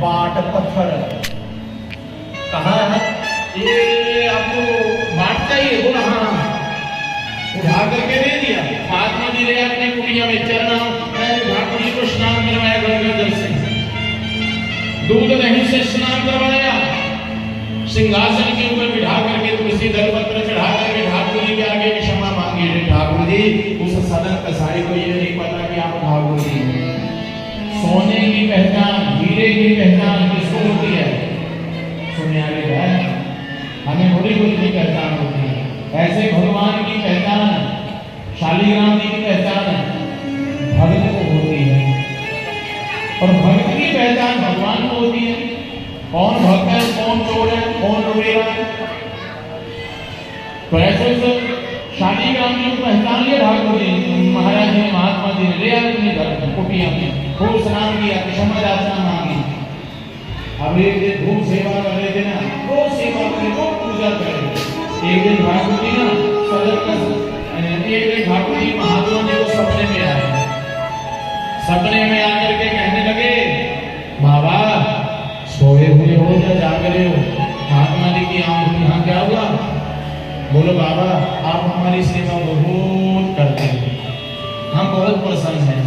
S2: बाट, पत्थर। कहा ये आपको बाट चाहिए? बोला हाँ। उठा करके दे दिया। महात्मा जी ने अपनी कुटिया में चरना, ठाकुर जी को स्नान करवाया गंगा जल से, दूध दही से स्नान करवाया, सिंहासन के ऊपर बिठा करके तुलसी दल पत्र चढ़ा करके ठाकुर जी के आगे क्षमा मांगी। ठाकुर जी, उस सदन कसाई को ये नहीं पता कि आप ठाकुर जी हैं। सोने की पहचान, हीरे की पहचान किसको होती है? सुनियारे है, हमें थोड़ी कोई की पहचान होती है। ऐसे भगवान की पहचान शालीग्राम जी की पहचान भक्त को होती है और भक्त की पहचान भगवान को होती है। कौन भक्त है, कौन चोर है, कौन लुटेरा है। तो ऐसे से शालीग्राम जी को पहचान लिया ठाकुर जी महाराज ने, महात्मा जी ने ले आए अपने घर कुटिया में, खूब स्नान किया, क्षमा याचना मांगी। अब एक दिन धूप सेवा कर रहे थे ना, रोज सेवा करे, रोज पूजा करे। एक दिन ठाकुर जी ना एक दिन ठाकुर जी महात्मा जी को सपने में आए। सपने में आकर के कहने लगे, बाबा सोए हुए हो या जाग रहे हो? महात्मा जी की आंख यहाँ क्या हुआ? बोलो बाबा आप हमारी सेवा बहुत करते हैं, हम बहुत प्रसन्न हैं,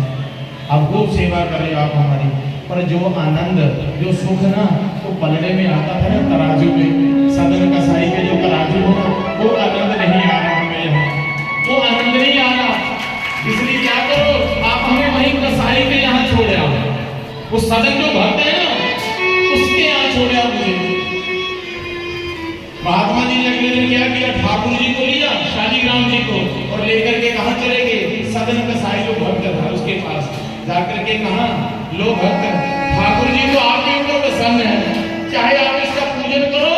S2: आप खूब सेवा करें आप हमारी। पर जो आनंद, जो सुख ना वो पलड़े में आता था ना, तराजू में, सदन कसाई के जो तराजू हो ना, वो आनंद नहीं आ रहा हमें यहाँ, वो आनंद नहीं आ रहा। इसलिए क्या करो, आप हमें वहीं कसाई के यहाँ छोड़ आओ, वो सदन जो भक्त है ना उसके यहाँ छोड़ आओ मुझे। महात्मा जी ने अगले दिन क्या किया, ठाकुर जी को लिया, शालीग्राम जी को, और लेकर के कहाँ चले गए? सदन कसाई जो भक्त था उसके पास जाकर के कहा, लो भक्त ठाकुर जी तो आपके ऊपर प्रसन्न है, चाहे आप इसका पूजन करो,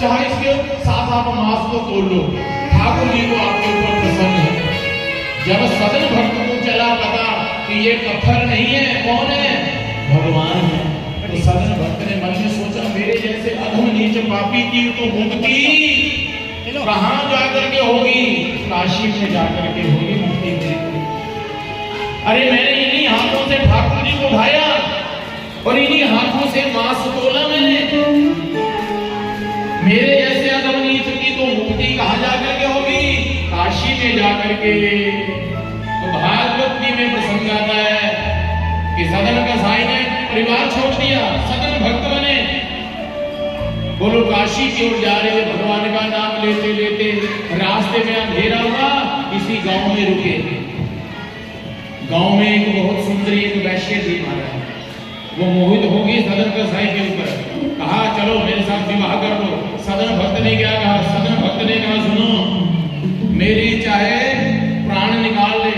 S2: चाहे इसके साथ आप मांस को तोड़ लो, ठाकुर जी तो आपके ऊपर प्रसन्न है। जब सदन भक्त को चला पता कि ये पत्थर नहीं है, कौन है? भगवान है। तो सदन भक्त ने मन में सोचा, मेरे जैसे अधम नीच पापी की तो मुक्ति कहाँ जाकर के होगी? काशी में जाकर के होगी मुक्ति मेरी। अरे मैंने इन्हीं हाथों से ठाकुर जी को उठाया और इन्हीं हाथों से मांस तोला मैंने। मेरे जैसे अधम नीच की तो मुक्ति कहाँ जाकर के होगी? काशी में जाकर के। तो भागवत जी में प्रसंग आता है कि सदन कसाई ने परिवार छोड़ दिया, सदन भक्त बने, बोलो काशी की ओर जा रहे, भगवान का नाम लेते लेते रास्ते में अंधेरा हुआ, किसी गांव में रुके। गांव में एक बहुत सुंदरी एक वैश्य थी महाराज, वो मोहित होगी सदन कसाई के ऊपर, कहा चलो मेरे साथ विवाह कर लो। सदन भक्त ने क्या कहा? सदन भक्त ने कहा, सुनो मेरी चाहे प्राण निकाल ले,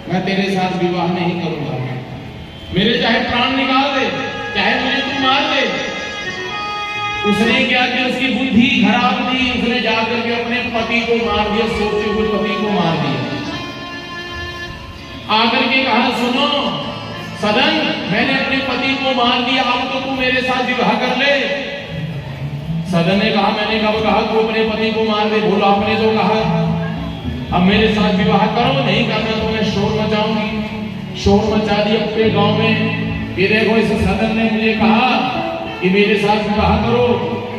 S2: मैं तेरे साथ विवाह नहीं करूंगा। मेरे चाहे प्राण निकाल दे, चाहे मुझे तू मार दे। उसने क्या किया? उसकी बुद्धि खराब थी, उसने जाकर के अपने पति को मार दिया, सोचते हुए पति को मार दिया। आकर के कहा, सुनो सदन, मैंने अपने पति को मार दिया, अब तो तू मेरे साथ विवाह कर ले। सदन ने कहा, मैंने कब कहा तू अपने पति को मार दे? बोला आपने तो कहा, अब मेरे साथ विवाह करो, नहीं करना तो मैं शोर मचाऊंगी। शोर मचा दिया अपने गांव में कि देखो इस सदन ने मुझे कहा कि मेरे साथ विवाह करो,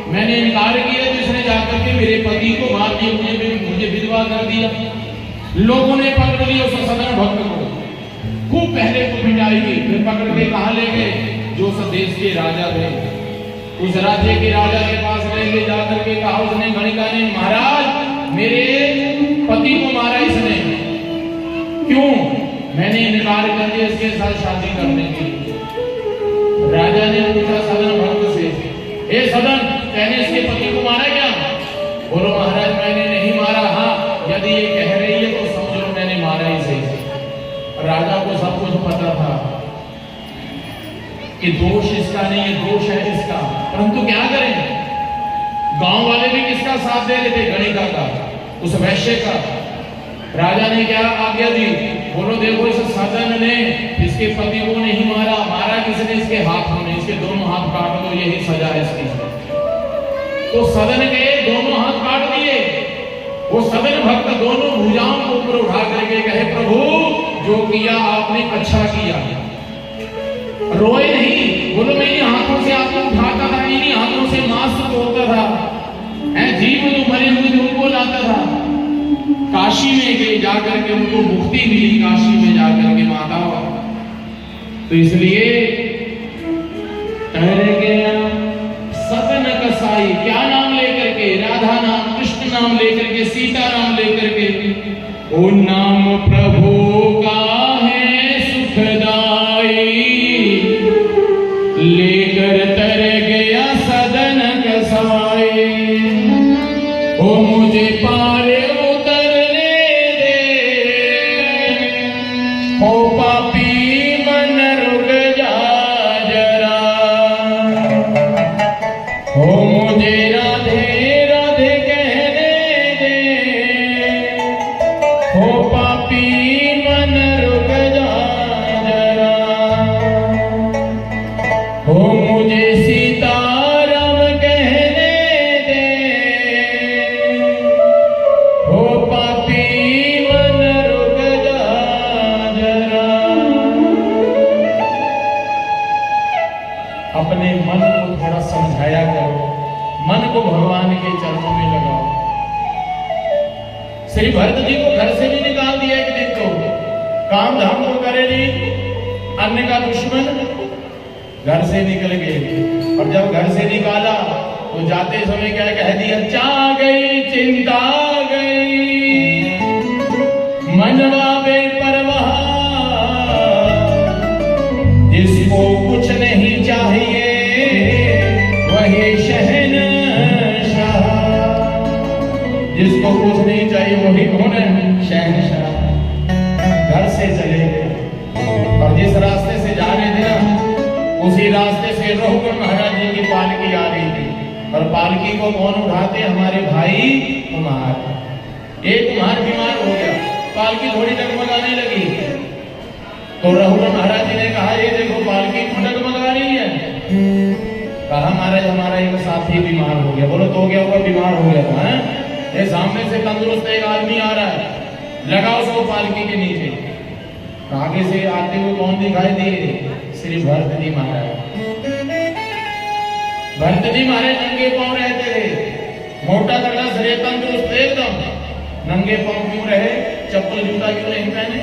S2: मैंने इनकार किया, जिसने जाकर के मेरे पति को मार दिया, मुझे विधवा कर दिया। लोगों ने पकड़ लिया उस सदन भक्त को, खूब पहले तो पिटाई की, फिर पकड़ के कहा ले गए? जो उस देश के राजा थे, उस राज्य के राजा के पास ले जाकर के कहा, उसने गणिका ने, महाराज मेरे पति को मारा इसने, क्यों? मैंने इनकार कर दिया इसके साथ शादी करने के लिए। राजा ने पूछा सदन भक्त से, हे सदन, मैंने इसके पति को मारा क्या? बोलो महाराज मैंने नहीं मारा। हाँ, यदि ये कह रही है तो समझो मैंने मारा ही सही। राजा को सब कुछ पता था कि दोष इसका नहीं है, दोष है इसका, परंतु क्या करें? गांव वाले भी किसका साथ दे रहे थे? गणिका का, उस वैश्य का। राजा ने क्या आज्ञा दी? बोलो देखो इस सदन ने इसके पति को नहीं मारा, मारा किसने? इसके हाथों ने, इसके दोनों हाथ काट दो, यही सजा है इसकी। तो सदन के दोनों हाथ काट दिए। वो सदन भक्त दोनों भुजाओं को ऊपर उठा करके कहे, प्रभु जो किया आपने अच्छा किया। रोए नहीं, बोलो मैं इन्हीं हाथों से आपको उठाता था, इन्हीं हाथों से मांस तोड़ता था, जीव जो मरे हुए थे उनको लाता था। काशी में गए, जाकर के उनको मुक्ति मिली, काशी में जाकर के माता। तो इसलिए ठहरे गया सदन कसाई, क्या नाम लेकर के? राधा नाम, कृष्ण नाम लेकर के, सीता नाम लेकर के। ओ नाम प्रभु का है सुखदाई, लेकर तर गया सदन कसाई। ओ मुझे पार उतरने दे, मुझे राधे राधे कहने दे, हो पापी मन रुक जा जरा, हो मुझे सीताराम कहने दे, हो पापी मन रुक जा जरा। अपने मन को थोड़ा समझाया करो, मन को भगवान के चरणों में लगाओ। श्री भरत जी को घर से भी निकाल दिया एक दिन, तो काम धाम तो करे नहीं, अन्न का दुश्मन, घर से निकल गए। और जब घर से निकाला तो जाते समय क्या कह दिया, चा गई चिंता गई मनवा बेपरवाह, जिसको कुछ नहीं चाहिए वही शहनशाह, जिसको कुछ नहीं चाहिए वही कौन है, शहनशाह। घर से चले गए और जिस रास्ते से जा रहे थे ना, उसी रास्ते से रघुवर महाराज जी की पालकी आ रही थी। और पालकी को कौन उठाते, हमारे भाई कुमार। एक कुमार बीमार हो गया, पालकी थोड़ी डगमगाने लगी, तो रघुवर महाराज जी ने कहा, ये देखो पालकी डगमगा रही है। कहा, महाराज हमारा एक साथी बीमार हो गया। बोलो तो क्या हुआ, बीमार हो गया था। ये सामने से तंदुरुस्त एक आदमी आ रहा है, लगा उसको पालकी के नीचे। आगे से आते हुए कौन दिखाई दिए, श्री भरत जी महाराज। भरत जी महाराज नंगे पांव रहते थे, मोटा तगड़ा शरीर, तंदुरुस्त एकदम। नंगे पांव क्यों रहे, चप्पल जूता क्यों नहीं पहने?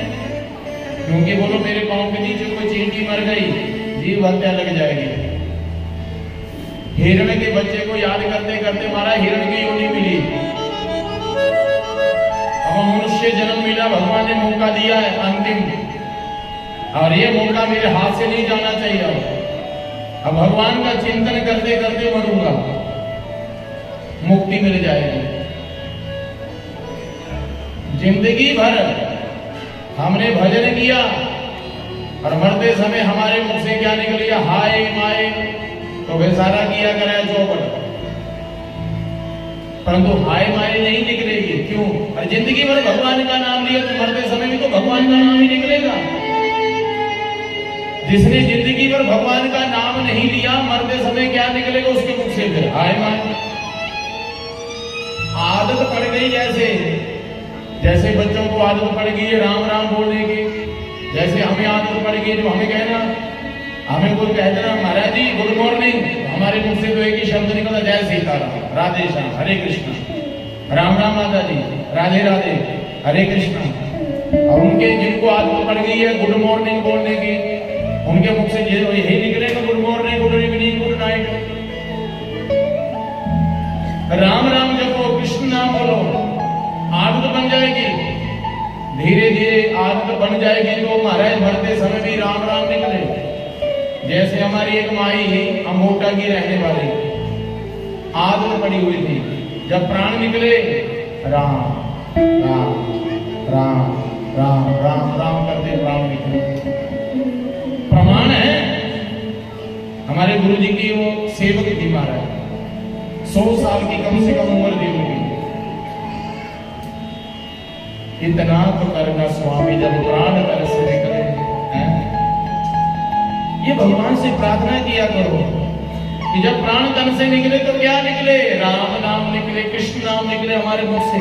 S2: क्योंकि बोलो मेरे पांव के नीचे कोई चींटी मर गई, जीव हत्या लग जाएगी। हिरण के बच्चे को याद करते करते मारा, हिरण की योनि मिली। अब मनुष्य जन्म मिला, भगवान ने मौका दिया है अंतिम, और ये मौका मेरे हाथ से नहीं जाना चाहिए। अब भगवान का चिंतन करते करते मरूंगा, मुक्ति मिल जाएगी। जिंदगी भर हमने भजन किया और मरते समय हमारे मुख से क्या निकल गया, हाय माए, तो वे सारा किया कराया चौपट, परंतु हाय माए नहीं निकलेगी। क्यों? और जिंदगी भर भगवान का नाम लिया तो मरते समय भी तो भगवान का नाम ही निकलेगा। जिसने जिंदगी भर भगवान का नाम नहीं लिया, मरते समय क्या निकलेगा उसके मुख से, फिर हाय माए। आदत पड़ गई, जैसे बच्चों को आदत पड़ गई है राम राम बोलने की, जैसे हमें आदत पड़ गई जो हमें कहना, हमें कोई कहते ना महाराज जी गुड मॉर्निंग, हमारे मुख से तो एक ही शब्द निकलता, जय सीताराम, राधे श्याम, हरे कृष्ण, राम राम माता जी, राधे राधे, हरे कृष्ण। और उनके जिनको आदत पड़ गई है गुड मॉर्निंग बोलने की, उनके मुख से यही निकलेगा good morning, good evening, good night. Ram Ram जपो, कृष्ण नाम बोलो, आदत बन जाएगी। धीरे धीरे आदत बन जाएगी तो महाराज मरते समय भी राम राम निकले। जैसे हमारी एक माई ही अमोटा की रहने वाली, आदत पड़ी हुई थी, जब प्राण निकले राम राम राम राम राम राम करते प्राण निकले। प्रमाण है हमारे गुरु जी की, वो सेवक थी महाराज, 100 साल की कम से कम उम्र थी उनकी। इतना तो करना स्वामी जब प्राण तन से निकले। ये भगवान से प्रार्थना किया करो कि जब प्राण तन से निकले तो क्या निकले, राम नाम निकले, कृष्ण नाम निकले हमारे मुख से।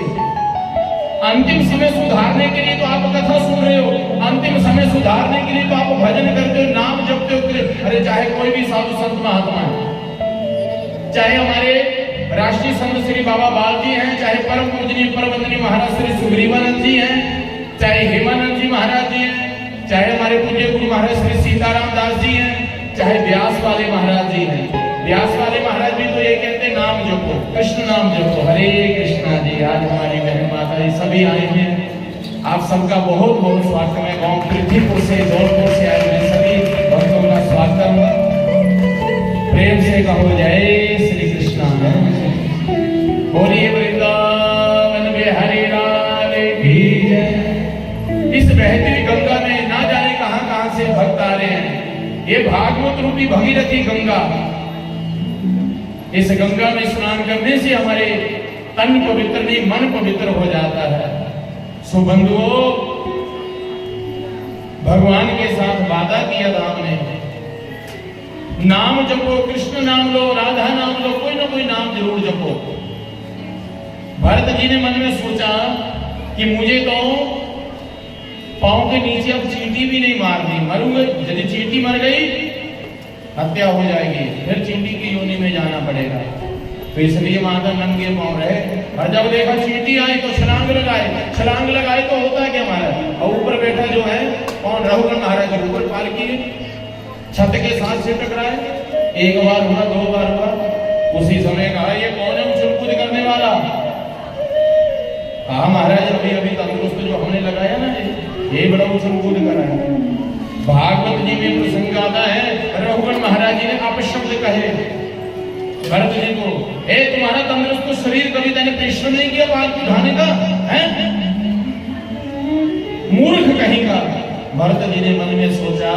S2: अंतिम समय सुधारने के लिए तो आप कथा सुन रहे हो, अंतिम समय सुधारने के लिए तो आप भजन करते हो, नाम जपते हो। अरे चाहे कोई भी साधु संत महात्मा है, चाहे हमारे राष्ट्रीय संत श्री बाबा बाल जी हैं, चाहे परम पूजनीय परमवंदनीय महाराज श्री सुग्रीवानंद जी हैं, चाहे हेमानंद जी महाराज जी हैं, चाहे हमारे पूज्य गुरु महाराज श्री सीताराम दास जी हैं, चाहे व्यास वाले महाराज जी हैं। व्यास वाले महाराज भी तो ये कहते नाम जपो, कृष्ण नाम जपो, हरे कृष्णा जी। आज हमारी बहन माता जी सभी आए हैं, आप सबका बहुत बहुत स्वागत है। गांव पृथ्वीपुर से, दौलपुर से आए हुए सभी भक्तों का स्वागत, प्रेम से कहो जय श्री कृष्णा। बोलिए वृंदावन बिहारी लाल की जय। इस बहती हुई गंगा में ना जाने कहां कहां से भक्त आ रहे हैं। ये भागवत रूपी भगीरथी गंगा इस गंगा में स्नान करने से हमारे तन पवित्र नहीं मन पवित्र हो जाता है। सो बंधुओं, भगवान के साथ वादा किया राम ने, नाम जपो, कृष्ण नाम लो, राधा नाम लो, कोई ना कोई नाम जरूर जपो। भरत जी ने मन में सोचा कि मुझे तो पांव के नीचे अब चींटी भी नहीं मारनी, मरूंगे, यदि चींटी मर गई हत्या हो जाएगी, फिर चींटी की योनि में जाना पड़ेगा। तो इसलिए माता नंगे पांव रहे, और जब देखा चींटी आई तो छलांग लगाए तो होता क्या हमारा, और ऊपर बैठा जो है कौन, रघुगण महाराज जी ऊपर पालकी छत के साथ से टकराए। एक बार हुआ, दो बार हुआ, उसी समय कहा ये कौन है उछल कूद करने वाला। हाँ महाराज, अभी तंदुरुस्त जो हमने लगाया ना, ये बड़ा उछल कूद कर रहा है। भागवत जी में प्रसंग आता है, रघुगण महाराज जी ने अपशब्द कहे भरत जी को, ए तुम्हारा तंदुरुस्त शरीर कभी तने परिश्रम नहीं किया पालकी उठाने का है, मूर्ख कहेगा। भरत जी ने मन में सोचा,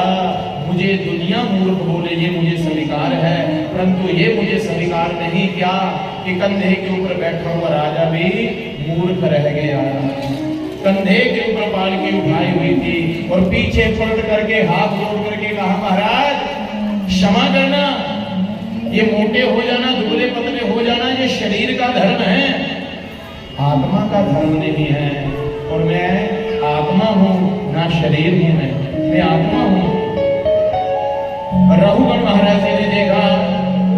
S2: मुझे दुनिया मूर्ख बोले ये मुझे स्वीकार है, परंतु ये मुझे स्वीकार नहीं क्या कि कंधे के ऊपर बैठा हुआ राजा भी मूर्ख रह गया। कंधे के ऊपर पालकी उठाई हुई थी और पीछे पलट करके हाथ जोड़ करके कहा, महाराज क्षमा करना, ये मोटे हो जाना, दुबले पतले हो जाना ये शरीर का धर्म है, आत्मा का धर्म नहीं है। और मैं आत्मा हूं, ना शरीर हूं, मैं आत्मा हूं। रघुगण महाराज जी ने देखा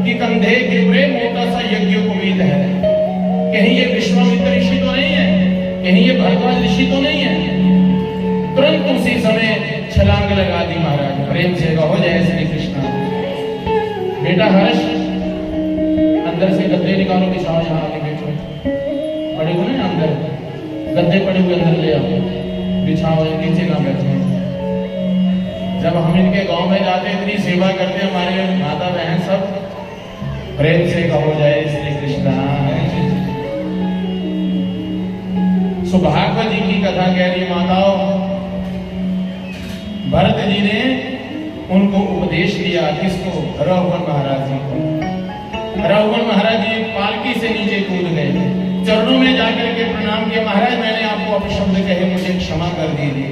S2: कि कंधे के ऊपर मोटा सा यज्ञोपवीत है, कहीं ये विश्वामित्र ऋषि तो नहीं है, कहीं ये भरद्वाज ऋषि तो नहीं है। तुरंत उसी समय छलांग लगा दी महाराज, प्रेम से कहो जय श्री कृष्ण। बेटा हर्ष, अंदर से गद्दे निकालो, बिछाओ, यहाँ आके बैठो, पड़े हुए ना अंदर गद्दे पड़े हुए, अंदर ले आओ, बिछाओ, नीचे ना बैठो। जब हम इनके गांव में जाते इतनी सेवा करते हमारे माता बहन सब, प्रेम से कहो जय श्री कृष्ण। सुभागवत जी की कथा कह रही माताओं, भरत जी ने उनको उपदेश दिया, किसको, रघुगण महाराज जी को। रघुगण महाराज जी पालकी से नीचे कूद गए, चरणों में जाकर के प्रणाम किया, महाराज मैंने आपको अपशब्द कहे, मुझे क्षमा कर दीजिए।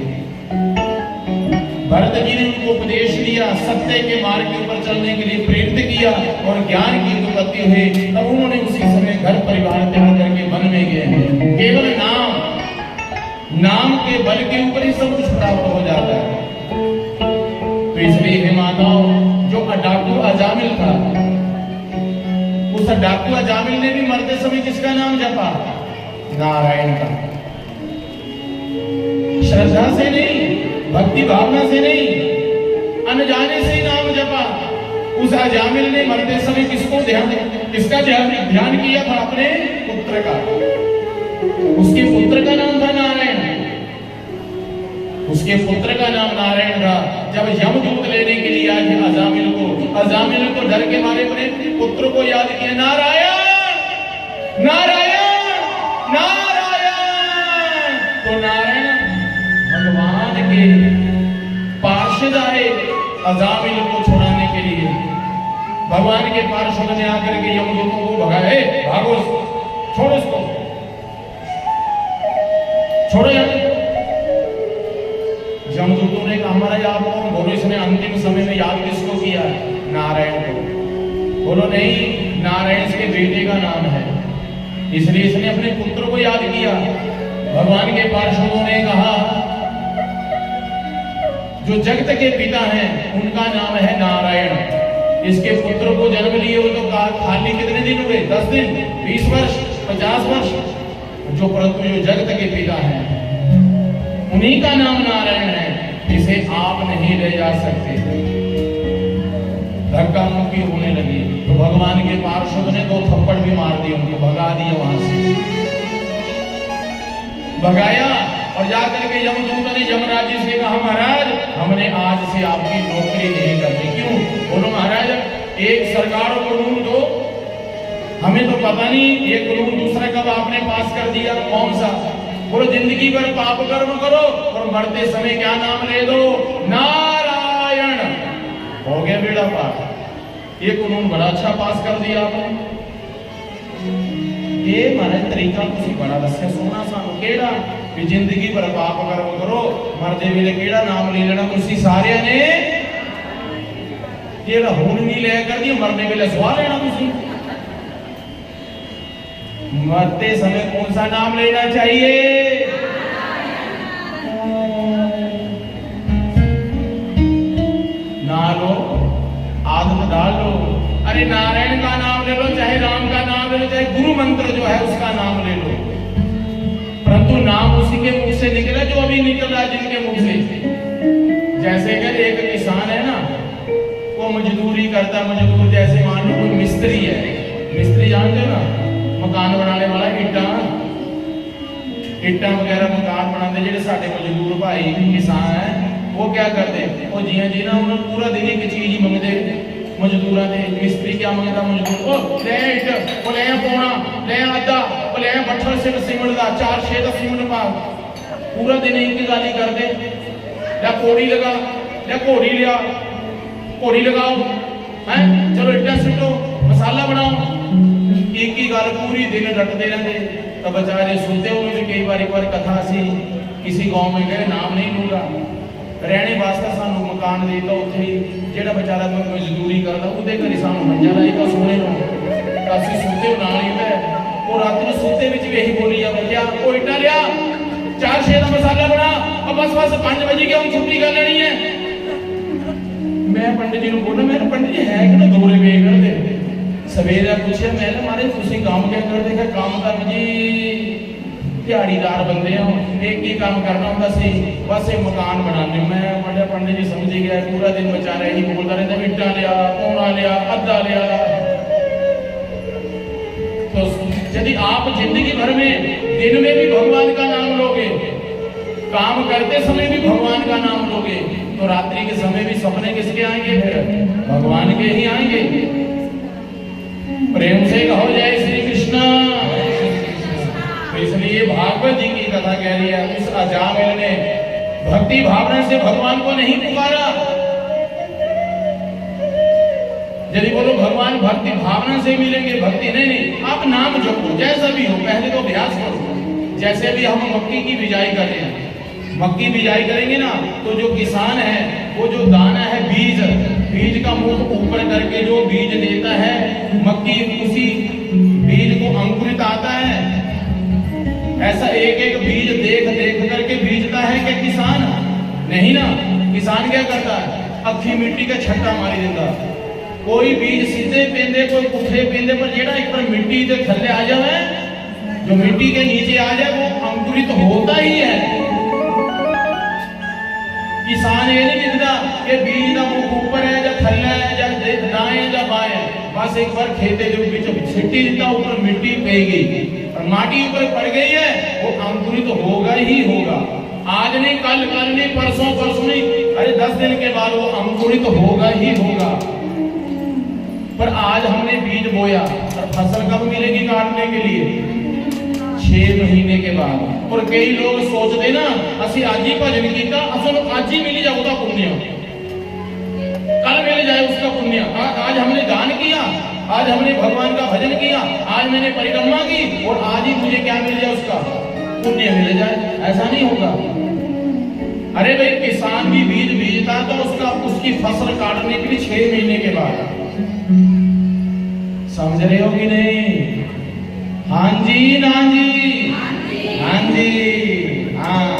S2: भरत जी ने उनको उपदेश दिया, सत्य के मार्ग के ऊपर चलने के लिए प्रेरित किया और ज्ञान की उत्पत्ति हुई। तब उन्होंने उसी समय घर परिवार त्याग करके वन में गए हैं। केवल नाम के बल के ऊपर ही सब कुछ प्राप्त हो जाता है। तो इसलिए हे माताओं, जो डाकू अजामिल था, उस डाकू अजामिल ने भी मरते समय किसका नाम जपा, नारायण का। श्रद्धा से नहीं, भक्ति भावना से नहीं, अनजाने से ही नाम जपा। उस अजामिल ने मरते समय किसको किसका ध्यान किया था, अपने पुत्र का। उसके पुत्र का नाम था नारायण, उसके पुत्र का नाम नारायण था। जब यमदूत लेने के लिए आए अजामिल को डर के मारे अपने पुत्र को याद किया, नारायण नारायण नारायण। तो नारायण भगवान के पार्षद आए अजामिल को छुड़ाने के लिए। भगवान के पार्षद ने आकर के यमदूतों को भगाए, भागो, छोड़ो इसको, छोड़ो। यमदूतों ने कहा, हमारा याद कौन, बोलो इसने अंतिम समय में याद किसको किया, नारायण को। बोलो नहीं, नारायण इसके बेटे का नाम है, इसलिए इसने अपने पुत्र को याद किया। भगवान के पार्षदों ने कहा, जो जगत के पिता हैं उनका नाम है नारायण। इसके पुत्र को जन्म लिए हुए तो खाली कितने दिन हुए, 10 दिन, 20 वर्ष, 50 वर्ष, जो परंतु जो जगत के पिता हैं उन्हीं का नाम नारायण है, इसे आप नहीं ले जा सकते। धक्का मुक्की होने लगी तो भगवान के पार्षद ने 2 थप्पड़ भी मार दिए, उनको भगा दिया वहां से। भगाया और जाकर के यमदूत ने यमराज जी से कहा, महाराज हमने आज से आपकी नौकरी नहीं करनी। क्यों? बोलो महाराज, एक सरकार को कानून दो, हमें तो पता नहीं ये कानून दूसरा कब आपने पास कर दिया, कौन सा। बोलो जिंदगी भर पाप कर्म करो और मरते समय क्या नाम ले दो, नारायण। हो गया बेड़ा पार। ये कानून बड़ा अच्छा पास कर दिया आपने। ये महाराज तरीका तुसी बड़ा दस्या सोना सानू केड़ा कि जिंदगी भर पाप कर्म करो, मरदे वेले केड़ा नाम ले लेना तुसी सारे ने, जेड़ा हुण नहीं ले कर दी मरने वेले सवा लेना तुसी। मरते समय कौन सा नाम लेना चाहिए? ना लो, आदत डाल लो। अरे नारायण का नाम ले लो, चाहे राम का नाम ले लो, चाहे गुरु मंत्र जो है उसका नाम ले लो, परंतु नाम उसी के मुख से निकले जो अभी निकल रहा है जिनके मुख से। जैसे कि एक किसान है ना, वो मजदूरी करता, मजदूर जैसे मान लो कोई मिस्त्री है, मिस्त्री जानते हो ना, मकान बनाने वाला, इट्टा वगैरह मकान बनाते जेडे साडे मजदूर भाई किसान है, वो क्या करते, वो जियां जी ना उन्होंने पूरा दिन एक चीज ही मंगते मजदूरा ने। मिस्त्री क्या मंगता मजदूर, ओ ले इट, वो ले पौना, ले आधा, वो ले पत्थर से सीमेंट दा 4-6 दा सीमेंट पा, पूरा दिन एक ही गाली करते। या कोड़ी लगा, या घोड़ी लिया, घोड़ी लगाओ, हैं चलो इट्टा सिटो, मसाला बनाओ, एक ही गल पूरी दिन रटते रहते। तो बेचारे सुनते हुए भी कई बार कथा सी किसी गांव में गए, नाम नहीं लूंगा, रहने वास्ते सानू मकान देता, उत्थे जेड़ा बेचारा मजदूरी करदा उहदे घरे सानू मंजा लाएगा सोने नु, असि सुते नाल ही है। और रात ਨੂੰ सुते विच भी यही बोली जा बच्चा, ओ इट्टा लिया, 4-6 दा मसाला बना, और बस 5 बजे के हम छुट्टी कर लेनी है। मैं पंडित जी नु बोला, मैं पंडित जी है कि ना दौरे वे करदे, सवेरे पूछे मैं मारे तुसी काम क्या करदे? कि काम कर जी दिहाड़ीदार बंदे हो, एक ही काम करना होता सी, बस एक मकान बनाने। मैं बड़े पंडित जी समझ गया, पूरा दिन बेचारा यही बोलता रहता, इट्टा लिया, पौना लिया, अद्धा लिया। तो यदि आप जिंदगी भर में दिन में भी भगवान का नाम लोगे, काम करते समय भी भगवान का नाम लोगे, तो रात्रि के समय भी सपने किसके आएंगे? फिर भगवान के ही आएंगे। प्रेम से कहो जय श्री कृष्ण। इसलिए भागवत जी की कथा कह रही है, उस अजामिल ने भक्ति भावना से भगवान को नहीं पुकारा। यदि बोलो भगवान भक्ति भावना से मिलेंगे, भक्ति नहीं, आप नाम जपो, जैसा भी हो, पहले तो अभ्यास करो। जैसे भी हम मक्की की बिजाई कर रहे हैं, मक्की बिजाई करेंगे ना, तो जो किसान है वो जो दाना है बीज, बीज का मुख ऊपर करके जो बीज देता है, मक्की उसी बीज को अंकुरित आता है। ऐसा एक एक बीज देख देख करके बीजता है कि किसान नहीं ना, किसान क्या करता है? अखी मिट्टी का छट्टा मारी देता। कोई बीज सीधे पेंदे, कोई पुठे पेंदे, पर जेड़ा एक बार मिट्टी के थल्ले आ जाए, जो मिट्टी के नीचे आ जाए, वो अंकुरित तो होता ही है। किसान ये नहीं लिखता कि बीज का मुख ऊपर है या थल्ले है या दाएं या बाएं, बस एक बार खेते जो बीच छिट्टी देता, ऊपर मिट्टी पे गई और माटी ऊपर पड़ गई है, वो अंकुरित तो होगा ही होगा। आज नहीं, कल नहीं, परसों नहीं, अरे 10 दिन के बाद वो अंकुरित तो होगा ही होगा। पर आज हमने बीज बोया और फसल कब मिलेगी काटने के लिए? 6 महीने के बाद। और कई लोग सोचते ना असि आज ही भजन किया, असल आज ही मिल जाए उसका पुण्य, कल मिल जाए उसका पुण्य। आज हमने दान किया, आज हमने भगवान का भजन किया, आज मैंने परिक्रमा की और आज ही मुझे क्या मिल जाए? उसका पुण्य मिल जाए, ऐसा नहीं होगा। अरे भाई, किसान भी बीज बीजता तो उसकी फसल काटने के लिए 6 महीने के बाद। समझ रहे हो कि नहीं? हाँ जी, ना जी, हाँ जी, हाँ।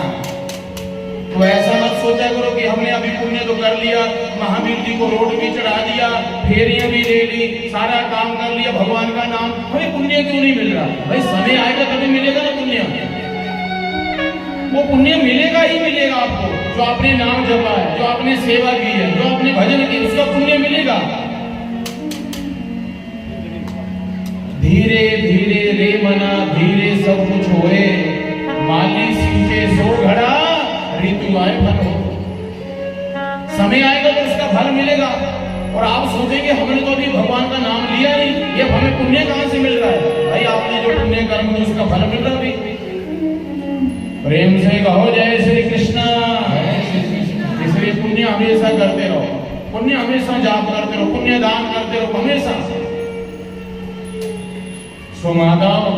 S2: तो ऐसा मत सोचा करो कि हमने अभी पुण्य तो कर लिया, महावीर जी को रोड भी चढ़ा दिया, फेरियां भी ले ली, सारा काम कर लिया, भगवान का नाम, हमें पुण्य क्यों नहीं मिल रहा? भाई समय आएगा तभी मिलेगा ना पुण्य। वो पुण्य मिलेगा ही मिलेगा आपको, जो आपने नाम जपा है, जो आपने सेवा की है, जो आपने भजन की, उसका पुण्य मिलेगा। धीरे धीरे रे मना, धीरे सब कुछ होए, माली सींचे सो घड़ा, ऋतु आए फल हो। समय आएगा तो उसका फल मिलेगा। और आप सोचेंगे हमने तो अभी भगवान का नाम लिया नहीं, ये हमें पुण्य कहां से मिल रहा है? भाई आपने जो पुण्य कर्म किया उसका फल मिल रहा है। प्रेम से कहो जय श्री कृष्ण। इसलिए पुण्य हमेशा करते रहो, पुण्य हमेशा जाप करते रहो, पुण्य दान करते रहो हमेशा। सो माताओं,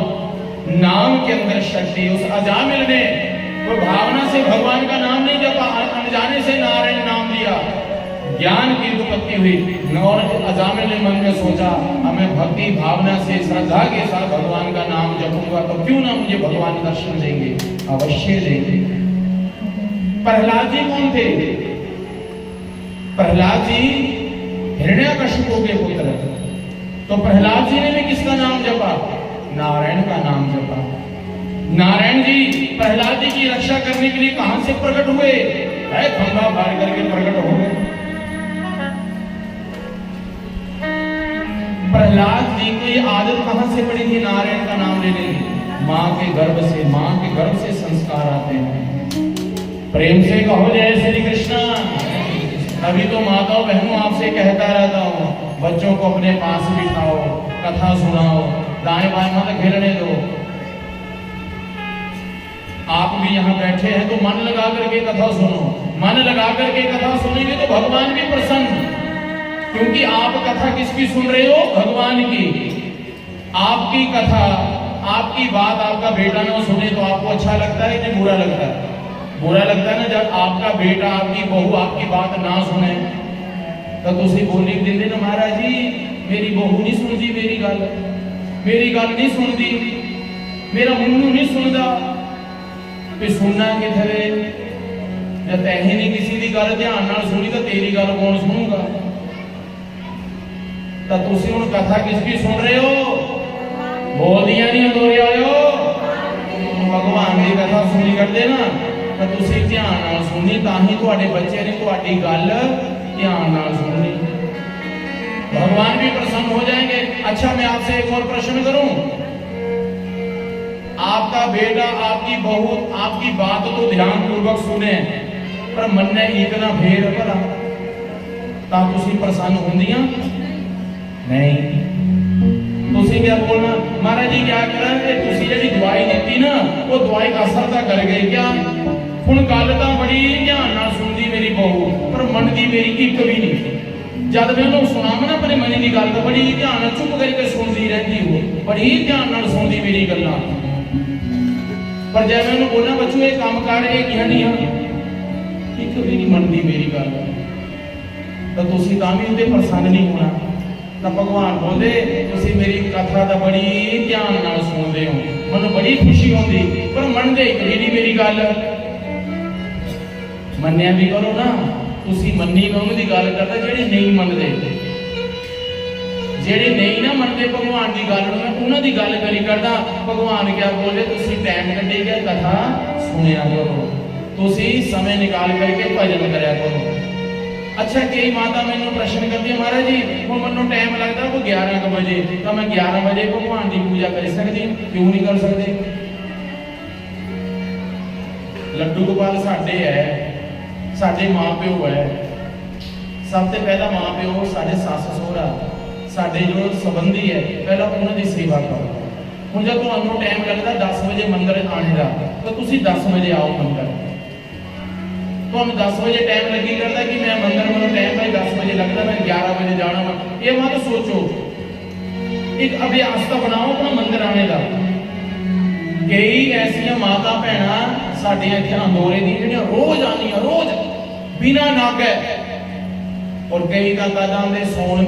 S2: नाम के अंदर शक्ति। उस अजामिल ने वो भावना से भगवान का नाम नहीं जपा, अनजाने से नारायण नाम लिया, ज्ञान की उत्पत्ति हुई। और अजामिल ने मन में सोचा, हमें भक्ति भावना से श्रद्धा के साथ भगवान का नाम जपूंगा तो क्यों ना मुझे भगवान दर्शन देंगे, अवश्य देंगे। प्रहलाद जी कौन थे? प्रहलाद जी हिरण्याकशिपु के पुत्र। तो प्रहलाद जी ने भी किसका नाम जपा? नारायण का नाम जपा। नारायण जी प्रहलाद जी की रक्षा करने के लिए कहां से प्रकट हुए? है खंभा फाड़ करके प्रकट हो गए। प्रहलाद जी को ये आदत कहां से पड़ी थी नारायण का नाम लेने की? मां के गर्भ से, मां के गर्भ से संस्कार आते हैं। प्रेम से कहो जय श्री कृष्ण। अभी तो माताओं बहनों आपसे कहता रहता हूं, बच्चों को अपने पास बिठाओ, कथा सुनाओ, दाएं बाएं मत खेलने दो। आप भी यहाँ बैठे हैं तो मन लगा करके कथा सुनो। मन लगा करके कथा सुनेंगे तो भगवान भी प्रसन्न, क्योंकि आप कथा किसकी सुन रहे हो? भगवान की। आपकी कथा, आपकी बात आपका बेटा ना सुने तो आपको अच्छा लगता है कि बुरा लगता है? बुरा लगता है ना जब आपका बेटा, आपकी बहू आपकी बात ना सुने। तो तुसी बोली दिंदे ना, महाराज जी मेरी बहू नहीं सुनती मेरी गल नहीं सुनती, मेरा मुन्नू नहीं सुनता। फिर सुनना किथे? जब तैही नहीं किसी की गल ध्यान नाल सुनी तो तेरी गल कौन सुनूगा? तो तुसी हुण कथा किसकी सुन रहे हो? बोल दिया नहीं अंदोरे आयो, भगवान की कथा सुनी करते ना, तो तुसी ध्यान नाल सुनी, ताही तुहाडे बच्चे ने तुहाडी गल ध्यान नाल सुननी। भगवान भी प्रसन्न हो जाएंगे। अच्छा, मैं आपसे एक और प्रश्न करूं। आपका बेटा, आपकी बहू आपकी बात तो ध्यान पूर्वक सुने, पर मन ने इतना फेर भला ता तुसी प्रसन्न होंदियां नहीं। तुसी क्या बोलना, महाराज जी क्या करेंगे? तुसी जी दवाई दी ना, वो दवाई असर तो कर गई क्या? हुण गल तो बड़ी ध्यान नाल सुनदी मेरी बहू, पर मनदी मेरी एक भी नहीं। जब मैं उन्होंने सुनावा ना अपने मनी की गल तो बड़ी ध्यान चुप करके सुनती रहती हो, बड़ी ध्यान नाल सुनती मेरी गल्लां। पर जब मैं उन्होंने बोलना बच्चों ये काम कर, ये किया नहीं एक भी नहीं मनती मेरी गल, तो तुसी तां भी उहते प्रसन्न नहीं होना। तो भगवान बोलते तुसी मेरी कथा तो बड़ी ध्यान नाल सुनते हो, मैनूं बड़ी खुशी होती, पर मनदे एक भी नहीं मेरी गल। मन्निया भी करो ना, तुसी मन्नी कौन दी गल करदा? जेड़ी नहीं मनदे, जेड़ी नहीं ना मनदे भगवान की गल, मैं उन्हां दी गल करी करदा। भगवान क्या बोले? तुसी टाइम कड्ढे के कथा सुनिया करो, तुसी समय निकाल करके भजन करया करो। अच्छा, कई माता मैनू प्रश्न करती है, महाराज जी वो मैनू टाइम लगता वो 11 बजे, तो मैं 11 बजे भगवान की पूजा कर सकती, क्यों नहीं कर सकते? लड्डू गोपाल साडे है, साडे माँ प्यो है, सब तो पहला माँ प्यो साडे सस सोहरा साडे जो संबंधी है, पहला उन्होंने सेवा करो। हुण जब तुहानू टाइम लगता 10 बजे मंदिर आने का, तो तुसी 10 बजे आओ मंदिर। तो हम 10 बजे टाइम लगी करता कि मैं मंदिर में टाइम भाई 10 बजे लगता, मैं 11 बजे जाना। ये मत सोचो, एक अभ्यास तो बनाओ अपना मंदिर आने का। कई ऐसिया माता भैणा साडे इत्थे अंदोरे दी जिहड़ियां रोज आनियां, रोज बिना नागे, और कई का आंदे सौण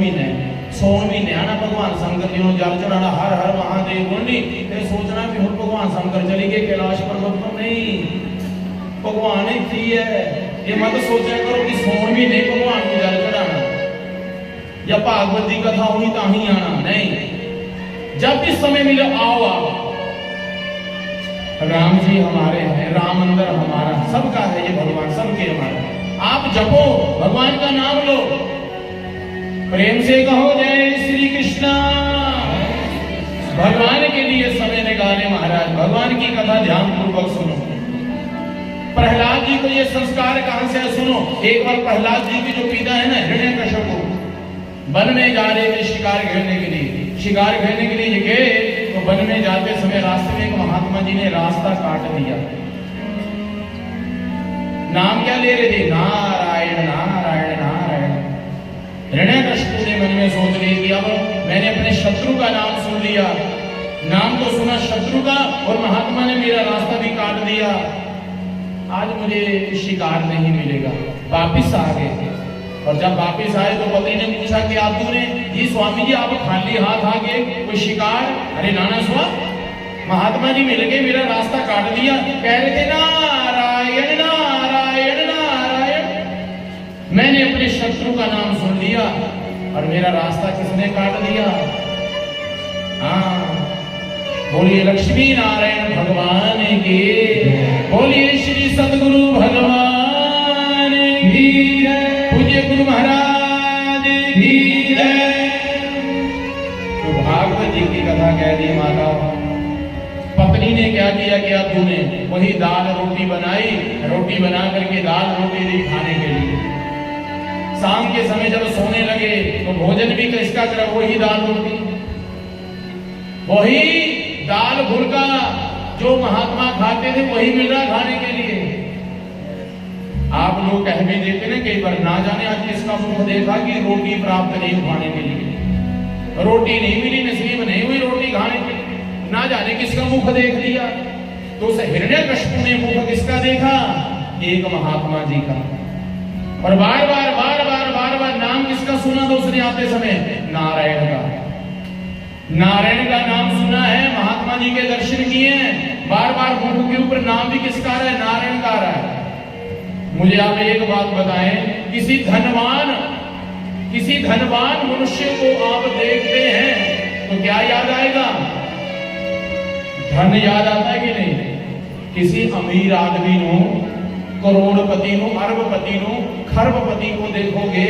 S2: महीने आना भगवान शंकर जी जल चढ़ाना, हर हर महादेव बोलनी, फिर सोचना कि हुण भगवान शंकर चली गए कैलाश पर्वत पर। नहीं, भगवान एक ही है। ये मत सोचा करो कि सौण महीने भगवान को जल चढ़ाना या भागवत की कथा हुई तो ही आना। नहीं, जब भी समय मिले आओ आओ। राम जी हमारे हैं, राम मंदिर हमारा, सबका है ये भगवान, सबके हमारे। आप जपो, भगवान का नाम लो, प्रेम से कहो जय श्री कृष्ण। भगवान के लिए समय निकाले महाराज, भगवान की कथा ध्यान पूर्वक सुनो। प्रहलाद जी को ये संस्कार कहां से? सुनो, एक बार प्रहलाद जी के जो पिता है ना हिरण्यकशिपु, वन में जा रहे थे शिकार घेरने के लिए। शिकार घेरने के लिए गए तो वन में जाते समय रास्ते में एक महात्मा जी ने रास्ता काट दिया। नाम क्या ले रहे थे? नारायण नारायण नारायण। हिरण्यकशिपु ने मन में सोच लिया कि अब मैंने अपने शत्रु का नाम सुन लिया, नाम तो सुना शत्रु का, और महात्मा ने मेरा रास्ता भी काट दिया, आज मुझे शिकार नहीं मिलेगा। वापिस आ गए, और जब वापिस आए तो पति ने पूछा कि आप तूने, जी स्वामी जी आप खाली हाथ आ गए, कोई शिकार? अरे नाना स्वा, महात्मा जी मिल गए, मेरा रास्ता काट दिया। कह रहे थे नारायण नारायण नारायण, मैंने अपने शत्रु का नाम सुन लिया और मेरा रास्ता किसने काट दिया? हाँ, बोलिए लक्ष्मी नारायण भगवान की, बोलिए श्री सदगुरु भगवान की, पूज्य गुरु महाराज की जय। तो भागवत जी की कथा कह दी माता। पत्नी ने क्या किया, क्या तूने वही दाल रोटी बनाई, रोटी बना करके दाल रोटी दी खाने के लिए। शाम के समय जब सोने लगे तो भोजन भी किसका तरह, वही दाल रोटी, वही दाल फुल्का जो महात्मा खाते थे वही मिल रहा खाने के लिए। आप लोग कह भी देते ना कई बार, ना जाने आज किसका मुख देखा कि रोटी प्राप्त नहीं खाने के लिए, रोटी नहीं मिली, नसीब नहीं हुई रोटी खाने के लिए, ना जाने किसका मुख देख लिया। तो उस हिरण्यकशिपु ने मुख किसका देखा? एक महात्मा जी का। और बार बार बार बार बार बार नाम किसका सुना था उसने आते समय? नारायण का। नारायण का नाम सुना है, महात्मा जी के दर्शन किए हैं, बार बार मुख के ऊपर नाम भी किसका आ रहा है? नारायण का आ रहा है। मुझे आप एक बात बताएं, किसी धनवान मनुष्य को आप देखते हैं तो क्या याद आएगा? धन याद आता है कि नहीं? किसी अमीर आदमी नो, करोड़पति नो, अरबपति नो, खरबपति को देखोगे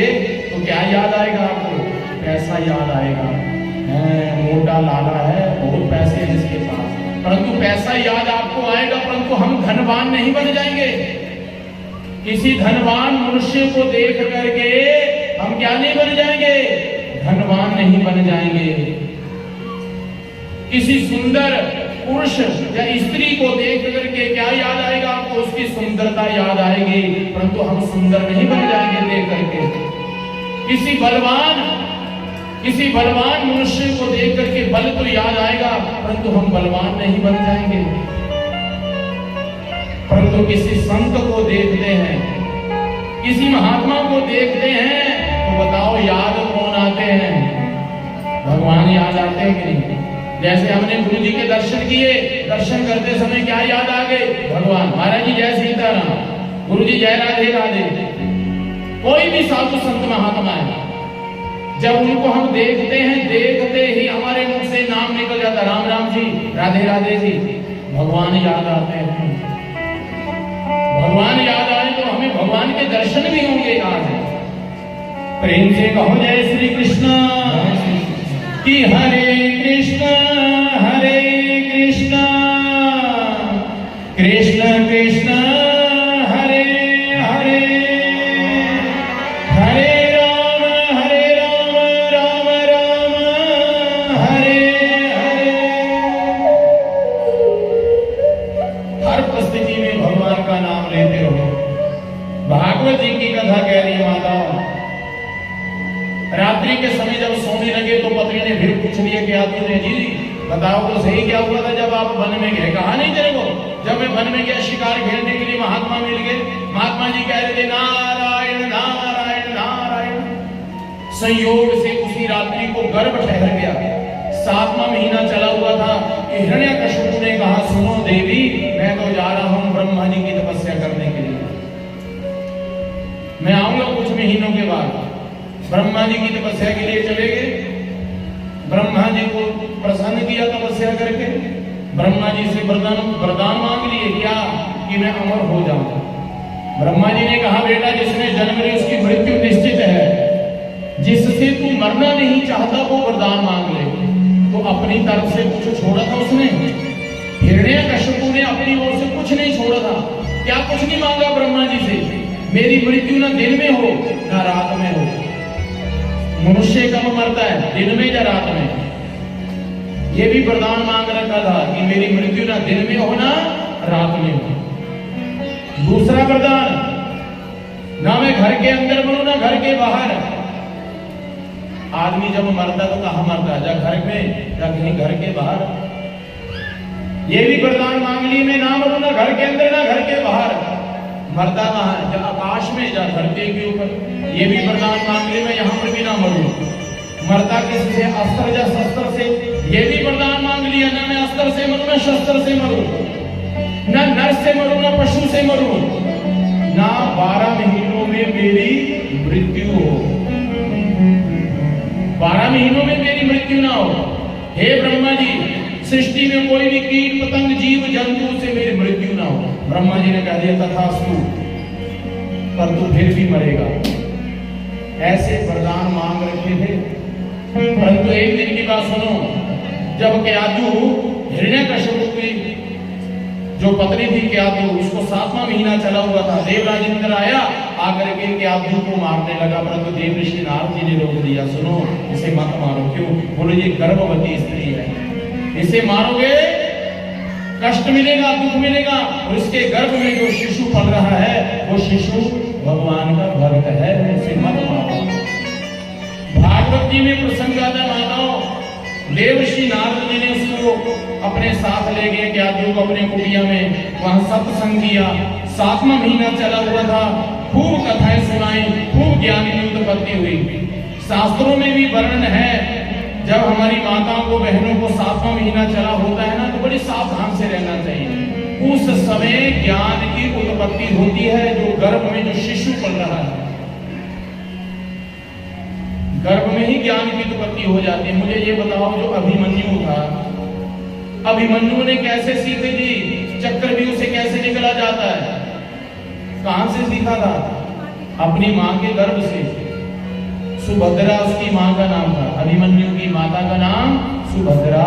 S2: तो क्या याद आएगा आपको? पैसा याद आएगा, मोटा लाला है, बहुत पैसे हैं इसके पास, परंतु पैसा याद आपको आएगा, परंतु हम धनवान नहीं बन जाएंगे। किसी धनवान मनुष्य को देख करके हम क्या नहीं बन जाएंगे? धनवान नहीं बन जाएंगे। किसी सुंदर पुरुष या स्त्री को देख करके क्या याद आएगा आपको? उसकी सुंदरता याद आएगी, परंतु हम सुंदर नहीं बन जाएंगे देख करके। किसी बलवान मनुष्य को देख करके बल तो याद आएगा, परंतु हम बलवान नहीं बन जाएंगे। परंतु किसी संत को देखते हैं, किसी महात्मा को देखते हैं, तो बताओ याद कौन आते हैं? भगवान याद आते हैं कि नहीं? जैसे हमने गुरु जी के दर्शन किए, दर्शन करते समय क्या याद आ गए? भगवान। महाराज जी जय सीताराम, गुरु जी जय राधे राधे। कोई भी साधु संत महात्मा है, जब उनको हम देखते हैं, देखते ही हमारे मुख से नाम निकल जाता, राम राम जी, राधे राधे जी, भगवान याद आते हैं। भगवान याद आए तो हमें भगवान के दर्शन भी होंगे आज। प्रेम से कहो जय श्री कृष्ण कि हरे कृष्ण कृष्ण कृष्ण हरे हरे, हरे राम राम राम हरे हरे। हर परिस्थिति में भगवान का नाम लेते रहो। भागवत जी की कथा कह रही है माता। रात्रि के समय जब सोने लगे तो पत्नी ने फिर पूछ लिया कि आप जी बताओ तो सही क्या हुआ था जब आप वन में गए? कहा नहीं तेरे को, जब मैं वन में गया शिकार खेलने के लिए महात्मा मिल गए। महात्मा जी कह रहे थे नारायण नारायण नारायण। संयोग से उसी रात्रि को गर्भ ठहर गया, 7वां महीना चला हुआ था। हिरण्यकशिपु ने कहा सुनो देवी, मैं तो जा रहा हूं ब्रह्मा जी की तपस्या करने के लिए, मैं आऊंगा कुछ महीनों के बाद। ब्रह्मा जी की तपस्या के लिए चले गए। ब्रह्मा जी को प्रसन्न किया तपस्या करके, ब्रह्मा जी से वरदान मांग लिए क्या कि मैं अमर हो जाऊं। ब्रह्मा जी ने कहा बेटा जिसने जन्म ली उसकी मृत्यु निश्चित है, जिससे तू मरना नहीं चाहता वो वरदान मांग ले। तो अपनी तरफ से कुछ छोड़ा था उसने? हिरण्यकशिपु ने अपनी ओर से कुछ नहीं छोड़ा था। क्या कुछ नहीं मांगा ब्रह्मा जी से? मेरी मृत्यु ना दिन में हो ना रात में हो। मनुष्य कब मरता है, दिन में या रात में? ये भी वरदान मांग रखा था कि मेरी मृत्यु ना दिन में हो ना रात में हो। दूसरा वरदान, ना मैं घर के अंदर मरूं ना घर के बाहर, आदमी जब मरता तो कहाँ मरता, या घर में या कहीं घर के बाहर। ये भी वरदान मांग ली, मैं ना मरूं ना घर के अंदर ना घर के बाहर। मरता कहाँ है, या आकाश में या धरती के ऊपर। ये भी वरदान मांग ली, मैं यहाँ पर भी ना मरूं। मरता किससे, अस्त्र या शस्त्र से। ये भी वरदान मांग लिया, ना मैं अस्त्र से मरूं ना शस्त्र से मरूं, ना नर से मरूं ना पशु से मरूं, ना 12 महीनों में मेरी मृत्यु हो, 12 महीनों में मेरी मृत्यु ना हो। हे ब्रह्मा जी, सृष्टि में कोई भी कीट पतंग जीव जंतु से मेरी मृत्यु ना हो। ब्रह्मा जी ने कह दिया तथास्तु, पर तू फिर भी मरेगा। ऐसे वरदान मांग रखे थे। परंतु एक दिन की बात सुनो, जब केतु हिरण्यकश्यप की जो पत्नी थी केतु, उसको 7वां महीना चला हुआ था। देवराज इंद्र आया, आकर के केतु को मारने लगा, परंतु देव ऋषि नारद जी ने रोक दिया। सुनो, इसे मत मारो। क्यों? बोले ये गर्भवती स्त्री है, इसे मारोगे कष्ट मिलेगा, दुख मिलेगा। और इसके गर्भ में जो शिशु पल रहा है वो शिशु भगवान का भक्त है, इसे मत मारो। भागवत जी में प्रसंग आता है, माताओं, देवर्षि नारद जी ने उसको अपने साथ ले गए केतु को अपने कुटिया में, वहां सत्संग किया। 7वां महीना चला हुआ था, खूब कथाएं सुनाई, खूब ज्ञान की उत्पत्ति हुई। शास्त्रों में भी वर्णन है, जब हमारी माताओं को, बहनों को 7वां महीना चला होता है ना, तो बड़ी सावधान से रहना चाहिए। उस समय ज्ञान की उत्पत्ति होती है, जो गर्भ में जो शिशु पल रहा है, गर्भ में ही ज्ञान की उत्पत्ति हो जाती है। मुझे ये बताओ, जो अभिमन्यु था, अभिमन्यु ने कैसे सीखी थी चक्रव्यूह से कैसे निकला जाता है? कहां से सीखा था? अपनी मां के गर्भ से। सुभद्रा उसकी मां का नाम था, अभिमन्यु की माता का नाम सुभद्रा।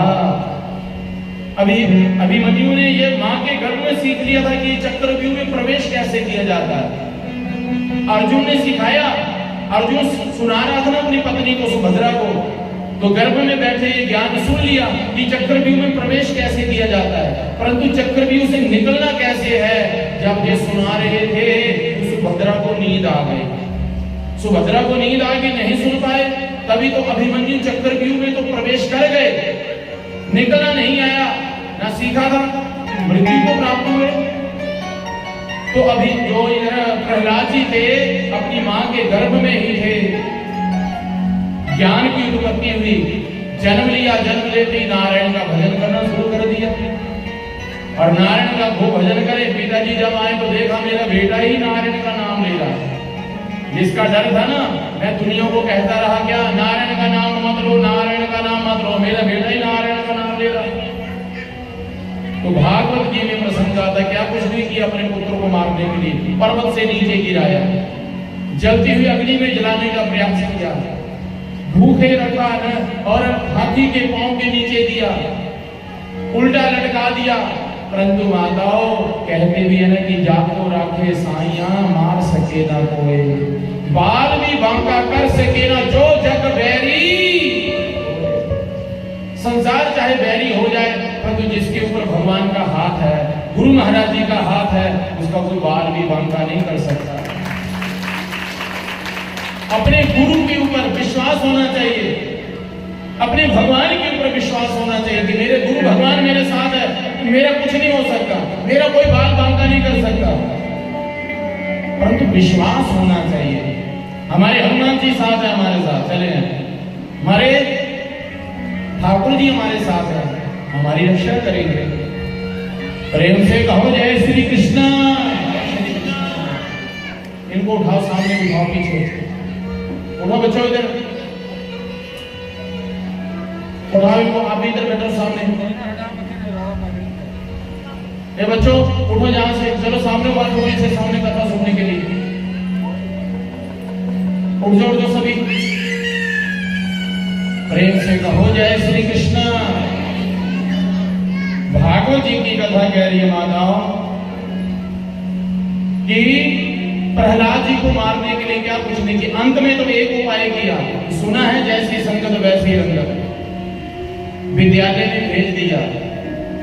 S2: अभिमन्यु ने ये मां के गर्भ में सीख लिया था कि चक्रव्यूह में प्रवेश कैसे किया जाता है। अर्जुन ने सिखाया, अर्जुन सुना रहा था ना अपनी पत्नी को, सुभद्रा को, तो गर्भ में बैठे ये ज्ञान सुन लिया कि चक्रव्यूह में प्रवेश कैसे किया जाता है। परंतु चक्रव्यूह से निकलना कैसे है, जब ये सुना रहे थे तो सुभद्रा को नींद आ गई। सुभद्रा को नींद आ गई, नहीं सुन पाए, तभी तो अभिमन्यु चक्रव्यूह में तो प्रवेश कर गए, निकलना नहीं आया, ना सीखा था, मृत्यु को प्राप्त हुए। तो अभी जो प्रहलाद जी थे, अपनी मां के गर्भ में ही थे, ज्ञान की उत्पत्ति हुई, जन्म लिया, जन्म लेते ही नारायण का भजन करना शुरू कर दिया। और नारायण का खूब भजन करे। पिताजी जब आए तो देखा मेरा बेटा ही नारायण का नाम ले रहा है। जिसका डर था ना, मैं दुनिया को कहता रहा क्या, नारायण का नाम मत लो, नारायण का नाम मत लो, मेरा बेटा ही नारायण का नाम ले रहा है। तो भागवत जी में प्रसंग आता, क्या कुछ नहीं किया, अपने पुत्र को मारने के लिए पर्वत से नीचे गिराया, जलती हुई अग्नि में जलाने का प्रयास किया, भूखे रखा और हाथी के पांव के नीचे दिया, उल्टा लटका दिया। परंतु माताओं कहते भी है ना कि जाको राखे साइया, मार सके ना कोई, बाल भी बांका कर सके ना जो जग बैरी। संसार चाहे बैरी हो जाए, परंतु जिसके ऊपर भगवान का हाथ है, गुरु महाराज जी का हाथ है, उसका कोई बाल भी बांका नहीं कर सकता। अपने गुरु के ऊपर विश्वास होना चाहिए, अपने भगवान के ऊपर विश्वास होना चाहिए कि मेरे गुरु भगवान मेरे साथ है, मेरा कुछ नहीं हो सकता, मेरा कोई बाल बांका नहीं कर सकता। परंतु विश्वास होना चाहिए। हमारे हनुमान जी साथ है, हमारे साथ चले हैं, हमारे ठाकुर जी हमारे साथ है, हमारी रक्षा करेंगे। प्रेम से कहो जय श्री कृष्ण। इनको उठाओ, सामने उठाओ, पीछे उठो बच्चों, इधर उठाओ इनको, आप इधर बैठो सामने। ये बच्चों उठो जहां से, चलो सामने बात हो से सामने कथा सुनने के लिए उठ जाओ सभी। प्रेम से कहो जय श्री कृष्ण। भागवत जी की कथा कह रही है माताओं कि प्रहलाद जी को मारने के लिए क्या कुछ नहीं किया, अंत में तो एक उपाय किया। सुना है जैसी संगत वैसी रंगत, विद्यालय में भेज दिया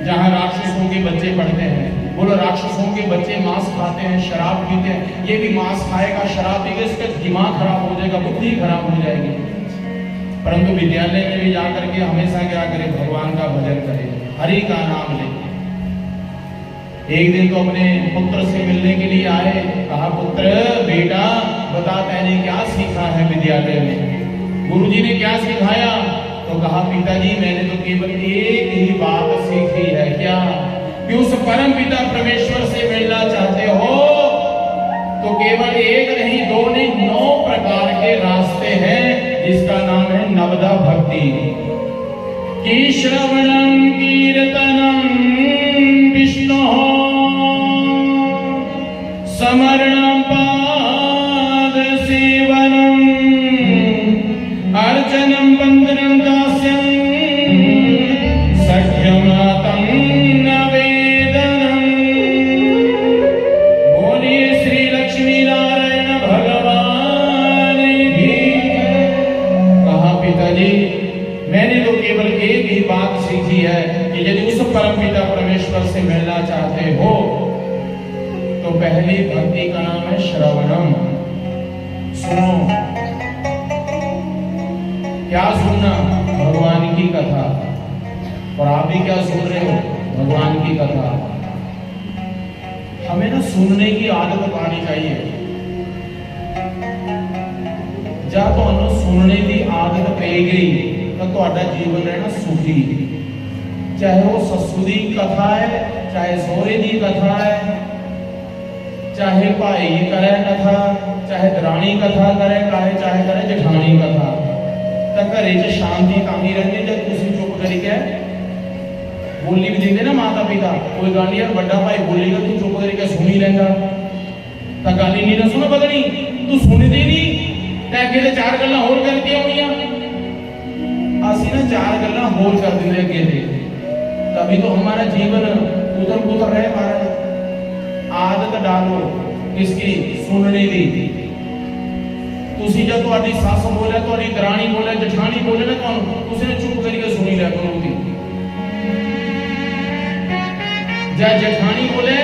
S2: जहां राक्षसों के बच्चे पढ़ते हैं। बोलो, राक्षसों के बच्चे मांस खाते हैं, शराब पीते हैं, ये भी मांस खाएगा, शराब पीएगा, इसका दिमाग खराब हो जाएगा, बुद्धि खराब हो जाएगी। परंतु विद्यालय में भी जाकर के हमेशा क्या करें, भगवान का भजन करें, हरि का नाम लें। एक दिन तो अपने पुत्र से मिलने के लिए आए, कहा पुत्र बेटा बता मैंने क्या सीखा है विद्यालय में, गुरुजी ने क्या सिखाया? तो कहा पिताजी मैंने तो केवल एक ही बात सीखी है, क्या? कि उस परम पिता परमेश्वर से मिलना चाहते हो तो केवल एक नहीं, दो नहीं, 9 प्रकार के रास्ते हैं, जिसका नाम है नवदा भक्ति। कि श्रवणं कीर्तनं विष्णु स्मरणं पाद सेवनं अर्चनं वंदनं दास्यं सख्यमातं नवेदनं। बोलिए श्री लक्ष्मी नारायण भगवान की। कहा पिताजी मैंने तो केवल एक ही बात सीखी है कि यदि उस परम पिता परमेश्वर से मिलना चाहते हो तो पहली भक्ति का नाम है श्रवणम। सुनो, क्या सुनना? भगवान की कथा। और आप भी क्या सुन रहे हो? भगवान की कथा। हमें ना सुनने की आदत पानी चाहिए। जब तो सुनने की आदत पै गई तो ਤੁਹਾਡਾ जीवन रहना सुखी। चाहे वो ससुर की कथा है, चाहे सोहरे की कथा है, चाहे भाई करे कथा, चाहे दरानी कथा करे, चाहे करे जेठानी कथा, तो घरे च शांति तां ही रहती जब तुसीं चुप करके बोली भी देंगे ना माता पिता। कोई गल नहीं यार, बड़ा भाई बोलेगा तू चुप करके सुन ही लेंदा, तो गल ही नहीं ना सुन बदनी, तू सुनदी नहीं ते अगे ते 4 गल्लां होर करके आउणियां। असीं ना 4 गल्लां होर कर दिंदे अगे ते, तभी तो हमारा जीवन उधर पुधर रहे। महाराज आदत डालो किसकी? सुनने की। तुसी जब तुम्हारी सस बोले, तुम्हारी दरानी बोले, जेठानी बोले ना, तुसी ने चुप करके सुनी लिया करो। जब जेठानी बोले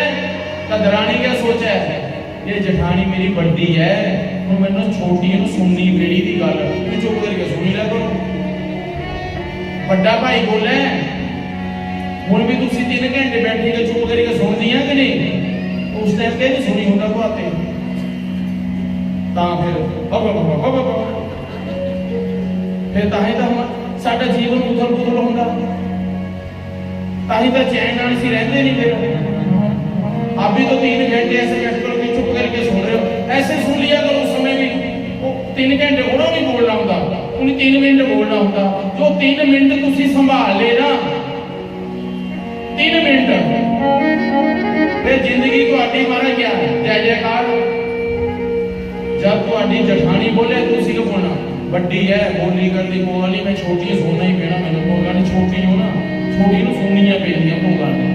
S2: तो दरानी क्या सोचा है, ये जेठानी मेरी बड़ी है, तो मैंने छोटी सुननी बेड़ी की गल, तू चुप करके सुनी लिया करो। बड़ा भाई बोले हुण भी तुसी 3 घंटे बैठी के चुप करके सुनदी है कि नहीं? उस टाइम के नहीं सुनी होगा बातें, फिर ताही तो हम साडा जीवन उथल पुथल होंदा, ताही तो चैन नाल सी रहंदे नहीं। फिर आप भी तो 3 घंटे ऐसे बैठ कर चुप करके सुन रहे हो, ऐसे सुन लिया करो। उस समय भी 3 घंटे उन्होंने नहीं बोलना होता, उन्हें 3 मिनट बोलना होता। जो 3 मिनट तुसी संभाल ले ना, 3 मिनट, फिर जिंदगी ਤੁਹਾਡੀ मारा क्या जय जयकार। जब ਤੁਹਾਡੀ जेठानी बोले तुसी को बोलना बड़ी है, बोली करती कोई नहीं, मैं छोटी सुनना ही पैना, मैंने कोई गल नहीं, छोटी हो ना, छोटी नु सुननियां पैंदियां कोई गल नहीं।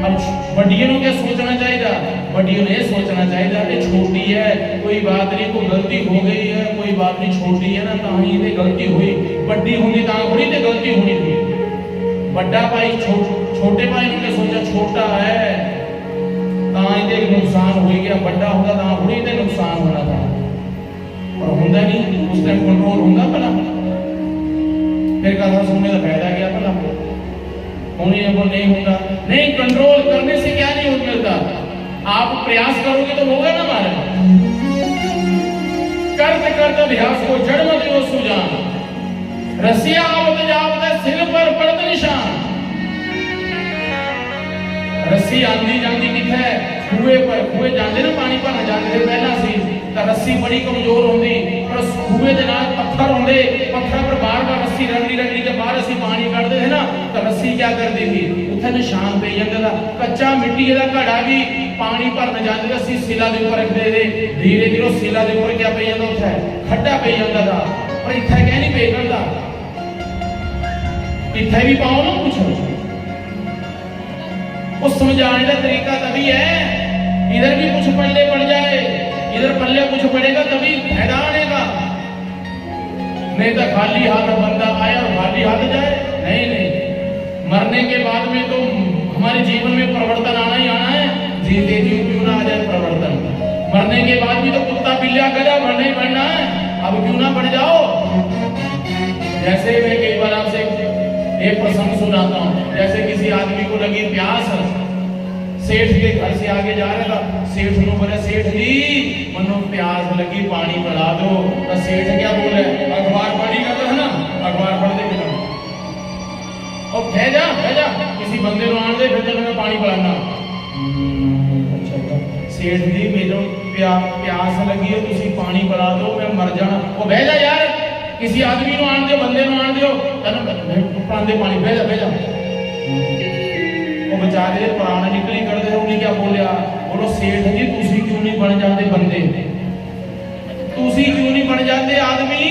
S2: अब बड़ियों को क्या सोचना चाहिए? बड़ियों ने सोचना चाहिए कि छोटी है कोई बात नहीं, कोई गलती हो गई है कोई बात नहीं, छोटी है ना तां ही ते गलती हुई, बड़ी होंदी तां थोड़ी ते गलती होनी थी। बड़ा भाई छोटे भाई ने सोचा छोटा है तां इहदे नुकसान हो गया, बड़ा होगा तां थोड़ी इहदे नुकसान होना था, पर होंदा नहीं। उस टाइम कंट्रोल होंदा भला, फिर कथा सुनने का फायदा क्या भला? होने को नहीं होगा, नहीं। कंट्रोल करने से क्या नहीं मिलता, आप प्रयास करोगे तो होगा ना। मारे करते करते अभ्यास को जड़ मत दो सुजान, रसिया आवत जावत सिर पर पड़त निशान। रस्सी आंदी जाती किथे? खूहे पर। खूहे जाते ना पानी भरन जाते थे पहला सी, तो रस्सी बड़ी कमजोर होंदी, पर खूहे दे नाल पत्थर होंदे, पत्थर पर बार-बार रस्सी रगड़ी के बाहर असी पानी कढदे थे ना, तो रस्सी क्या करदी थी? उत्थे निशान पे जांदा था। कच्चा मिट्टी दा घड़ा भी पानी भरन जाते असी सिला दे ऊपर रखदे थे, धीरे धीरे सिला दे ऊपर क्या पे जांदा? उत्थे खड्डा पे जांदा था, पर इत्थे क्या नहीं पे जांदा। इत्थे भी पाओ ना कुछ। उस समझाने का तरीका तभी है, इधर भी कुछ पल्ले पड़ जाए, इधर पल्ले कुछ पड़ेगा तभी फायदा आनेगा, नहीं तो खाली हाथ बंदा आया और खाली हाथ जाए। नहीं नहीं, मरने के बाद में तो हमारे जीवन में परिवर्तन आना ही आना है, जीते जी क्यों ना आ जाए परिवर्तन। मरने के बाद भी तो कुत्ता बिल्लिया गधा बनना ही बनना है, अब क्यों ना बढ़ जाओ। जैसे मैं कई बार आपसे एक प्रसंग सुनाता हूँ। जैसे किसी आदमी को लगी प्यास, सेठ के घर से आगे जा रहा था, सेठ ने बोला सेठ जी मनो प्यास लगी पानी पिला दो। तो सेठ क्या बोले, अखबार पढ़ी का तो है ना, अखबार पढ़ दे बेटा और भेजा किसी बंदे को आने दे, फिर मैं पानी पिलाना। सेठ जी मेरे प्यास लगी है, तुसी पानी पिला दो, मैं मर जाना। वो भेजा यार किसी आदमी को आन दो, बंदे को आन दो, पानी भेजा वो बेचारे प्राण निकली कर दे। उन्हें क्या बोलिया, बोलो सेठ जी तुसी क्यों नहीं बन जाते बंदे, तुसी क्यों नहीं बन जाते आदमी,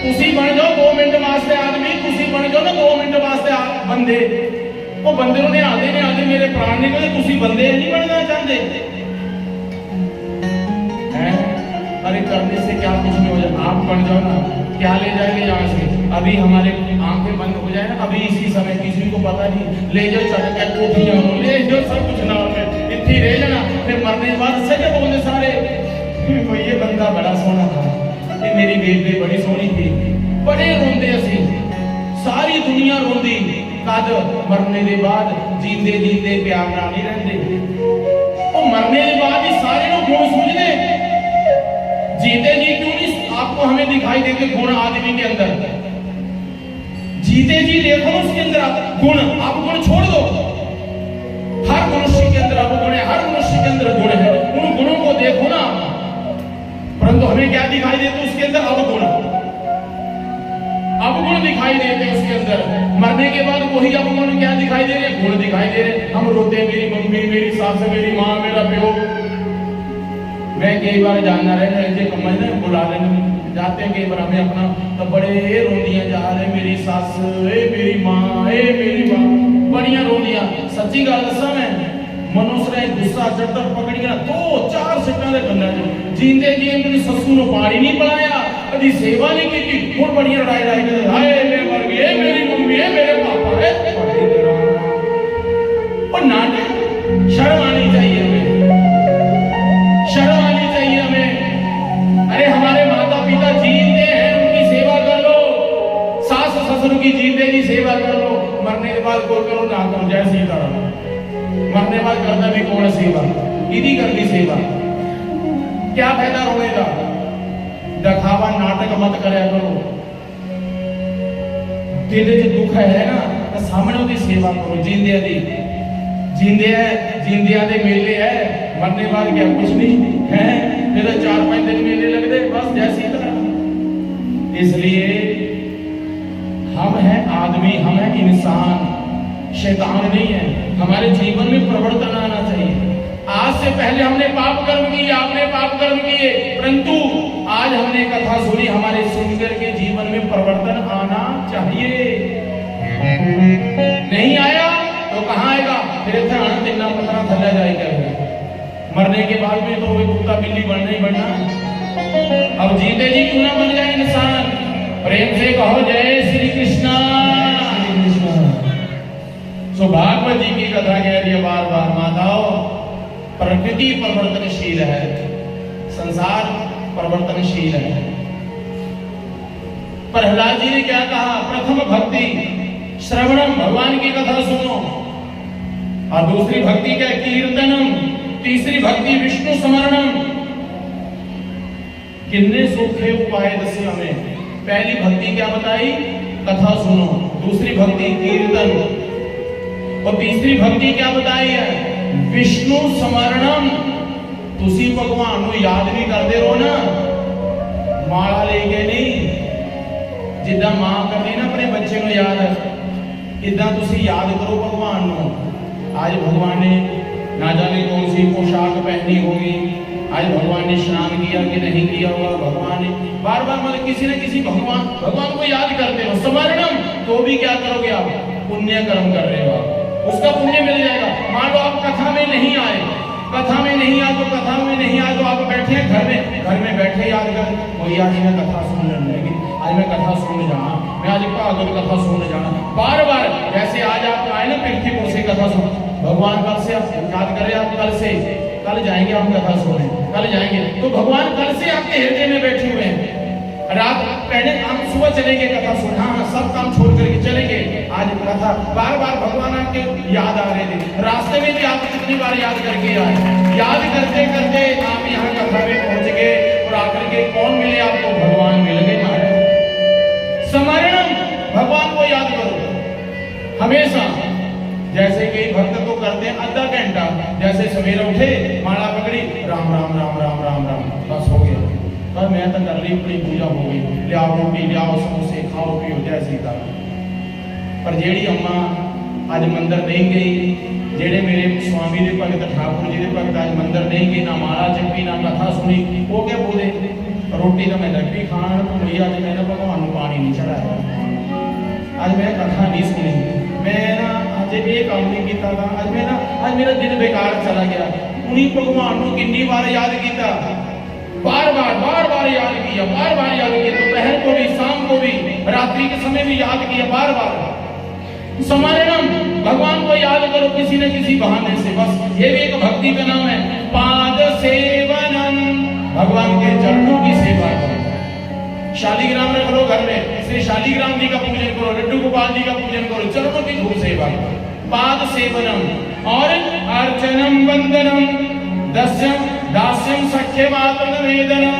S2: तुसी बन जाओ 2 मिनट वास्ते आदमी, तुसी बन जाओ ना 2 मिनट वास्ते बंदे। वो बंदे ने आधे मेरे प्राण निकले, तुसी बंदे नहीं बनना चाहते हैं। अरे करने से क्या कुछ नहीं हो जाए, आप बन जाओ ना, क्या ले जाएंगे यहाँ से। अभी हमारे आंखें बंद हो जाए ना, अभी इसी समय, किसी को पता नहीं, ले जाओ चढ़ के कोठियां हो, ले जाओ सब कुछ ना हो, इतनी रह जाना, फिर मरने के बाद सजे बोलते सारे तो ये बंदा बड़ा सोना था, ये मेरी बेबी बड़ी सोनी थी। बड़े रोंदे असी, सारी दुनिया रोंदी। कद मरने के बाद जींदे जींदे प्यार ना नहीं रहते। वो मरने के बाद ही सारे लोग गुण सूझते, जीते जी क्यों नहीं आपको हमें दिखाई देते गुण आदमी के अंदर। जीते जी देखो उसके अंदर गुण, आप गुण छोड़ दो, हर मनुष्य के अंदर अब गुण है, हर मनुष्य के अंदर गुण है, उन गुणों को देखो ना। परंतु हमें क्या दिखाई देते उसके अंदर, अवगुण दिखाई देते उसके अंदर। मरने के बाद वही अवगुण क्या दिखाई दे रहे, गुण दिखाई दे रहे। हम रोते, मेरी मम्मी, मेरी सास, मेरी माँ, मेरा प्यो। मैं कई बार जानना रहे कमल ने बुला लेने जाते हैं, कई बार हमें अपना तो बड़े रोंदियां जा रहे, मेरी सास, मेरी माँ, मेरी माँ, बड़िया रोंदियां। सच्ची गल दसा मैं, मनुष्य गुस्सा चढ़ता पकड़ी ना 2-4 सेकंड के बंदा जींदे जी मेरी ससू ने पानी नहीं पिलाया, कभी सेवा नहीं की, बहुत बढ़िया लड़ाई कर, हाय मैं मर गई, मेरी मम्मी है, मेरे पापा है। और नाटक, शर्म आनी चाहिए हमें, शर्म आनी चाहिए हमें। अरे हमारे माता पिता जीते हैं, उनकी सेवा कर लो, सास ससुर की जीते जी सेवा कर लो। मरने के बाद कोई करो ना करो, जैसी करो, मरने बाद करना भी कौन सेवा, इधी करनी सेवा, क्या फायदा रोने का। दिखावा नाटक मत करया करो, दिल च दुख है ना तो सामने उसकी सेवा करो। जींदिया दी जींदिया दे मेले है, मरने बाद क्या कुछ नहीं है, फिर 4-5 दिन मेले लगते बस जैसी तरह। इसलिए हम हैं आदमी, हम हैं इंसान, शैतान नहीं है। हमारे जीवन में परिवर्तन आना चाहिए। आज से पहले हमने पाप कर्म किए, आपने पाप कर्म किए, परंतु आज हमने कथा सुनी, हमारे सुनकर के जीवन में परिवर्तन आना चाहिए। नहीं आया तो कहाँ आएगा, फिर इतना आनंद इतना पतना थल्ला जाएगा। मरने के बाद में तो वो कुत्ता बिल्ली बनना ही बनना। अब जीते जी क्यों ना बन जाए इंसान। प्रेम से कहो जय श्री कृष्णा। सो भागवत जी की कथा कह रही है बार बार, माताओं प्रकृति परिवर्तनशील है, संसार परिवर्तनशील है। प्रहलाद जी ने क्या कहा, प्रथम भक्ति श्रवणम, भगवान की कथा सुनो, और दूसरी भक्ति क्या, कीर्तनम, तीसरी भक्ति विष्णु स्मरणम। कितने सूखे उपाय दसे हमें। पहली भक्ति क्या बताई, कथा सुनो, दूसरी भक्ति कीर्तन, और तीसरी भक्ति क्या बताई है, विष्णु स्मरणम। तुसी भगवान को याद भी करते रहो ना, माला लेके नहीं, जिदा मां करती ना अपने बच्चे को याद, इदा तुसी याद करो भगवान को। आज भगवान ने ना जाने कौन सी पोशाक पहनी होगी, आज भगवान ने स्नान किया कि नहीं किया होगा, भगवान ने बार बार मतलब किसी न किसी भगवान को याद करते हो। स्मरणम, तो भी क्या करोगे आप, पुण्य कर्म कर रहे हो, उसका पुण्य मिल जाएगा। मान लो आप कथा में नहीं आए, कथा में नहीं आए तो आप बैठे हैं घर में बैठे याद कर, वही आज मैं कथा सुन लेकिन आज मैं कथा सुनने जाना, मैं आज भागवत कथा सुनने जाना। बार बार जैसे आज आप आए ना पृथ्वीपुर से कथा सुन, भगवान कल से आप याद करें, आप कल जाएंगे, हम कथा सुने, कल जाएंगे, तो भगवान कल से आपके हृदय में बैठे हुए हैं। रात पहले हम सुबह चलेंगे कथा सुना, सब काम छोड़ करके चलेंगे। आज कथा बार बार भगवान आपके याद आ रहे थे, रास्ते में भी आप कितनी बार याद करके आए, याद करते करते आप यहाँ कथा में पहुंच गए और आकर के कौन मिले आपको? भगवान मिल गए महाराज। स्मरणम, भगवान को याद करो हमेशा। जैसे कि भक्त तो करते हैं आधा घंटा, जैसे सवेरे उठे माला पकड़ी, राम राम राम राम राम राम, बस हो गया। पर मैं तो कर ली अपनी पूजा हो गई, लियाओ रोटी लियाओ समोसे खाओ पियो जय सीता। पर जेड़ी अम्मा आज मंदिर नहीं गई, जेड़े मेरे स्वामी दे भगत ठाकुर जी दे भगत आज मंदिर नहीं गए, ना माला जपी ना कथा सुनी, वो क्या बोले? रोटी तो मैं लगी खान भैया, आज मैंने भगवान को पानी नहीं चढ़ाया, आज मैं कथा नहीं सुनी, मैं ना आज ये काम नहीं किया था, आज मेरा दिन बेकार चला गया। उन्हीं भगवान को कितनी बार याद किया, बार बार याद किया, बार बार याद किया, दोपहर को भी शाम को भी रात्रि के समय भी याद किया, बार बार। स्मरणम, भगवान को याद करो किसी न किसी बहाने से, बस ये भी एक भक्ति का नाम है। पाद सेवनम, भगवान के चरणों की सेवा करो। शालीग्राम में करो, घर में श्री शालीग्राम जी का पूजन करो, लड्डू गोपाल जी का पूजन करो, चरणों की खूब सेवा करो। पाद सेवनम और अर्चनम वंदनम दस्यम दास्यम सख्यम आत्मनिवेदनम।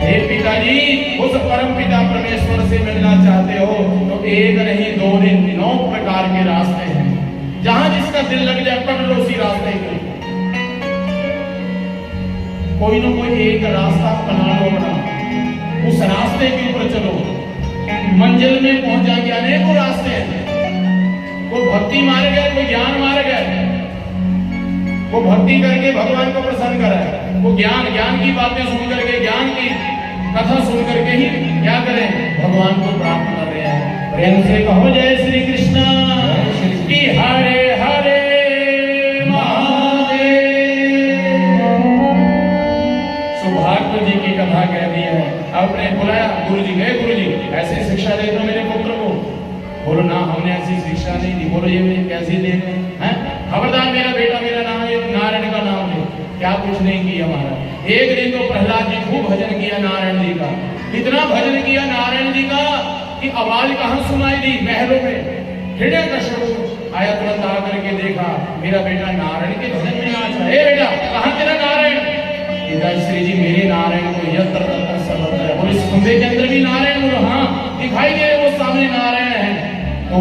S2: हे पिताजी, उस परम पिता परमेश्वर से मिलना चाहते हो तो एक नहीं दो दिन 9 प्रकार के रास्ते हैं, जहां जिसका दिल लग जाए पकड़ लो उसी रास्ते को, कोई ना कोई एक रास्ता बना लो अपना, उस रास्ते के ऊपर चलो, मंजिल में पहुंच जाएंगे। अनेकों रास्ते हैं, कोई भक्ति मार्ग है, कोई ज्ञान मार्ग है, वो भक्ति करके भगवान को प्रसन्न कराए, वो ज्ञान की बातें सुन करके, ज्ञान की कथा सुन करके ही क्या करें? भगवान को प्राप्त कर रहे हैं। प्रेम से कहो जय श्री कृष्ण की हरे हरे महादेव। सौभाग्य जी की कथा कह दी है, आपने बुलाया गुरु जी, गए गुरु जी ऐसी शिक्षा दे दो मेरे पुत्र को। बोलो ना, हमने ऐसी शिक्षा नहीं दी। बोलो ये कैसे दे हैं? खबरदार मेरा बेटा मेरा नाम नारायण का नाम ले, क्या कुछ नहीं किया महाराज। एक दिन तो प्रहलाद जी खूब भजन किया नारायण जी का, इतना भजन किया नारायण जी का कि आवाज कहां सुनाई दी? महलों में। हिरण्यकश्यप आया, तुरंत आकर के देखा मेरा बेटा नारायण के भजन में नाच रहा है। बेटा कहां तेरा नारायण? श्री जी मेरे नारायण को यत्र तत्र सर्वत्र है। बोले इस खंभे के अंदर भी नारायण? बोलो हाँ, दिखाई दे रहे वो सामने नारायण है। तो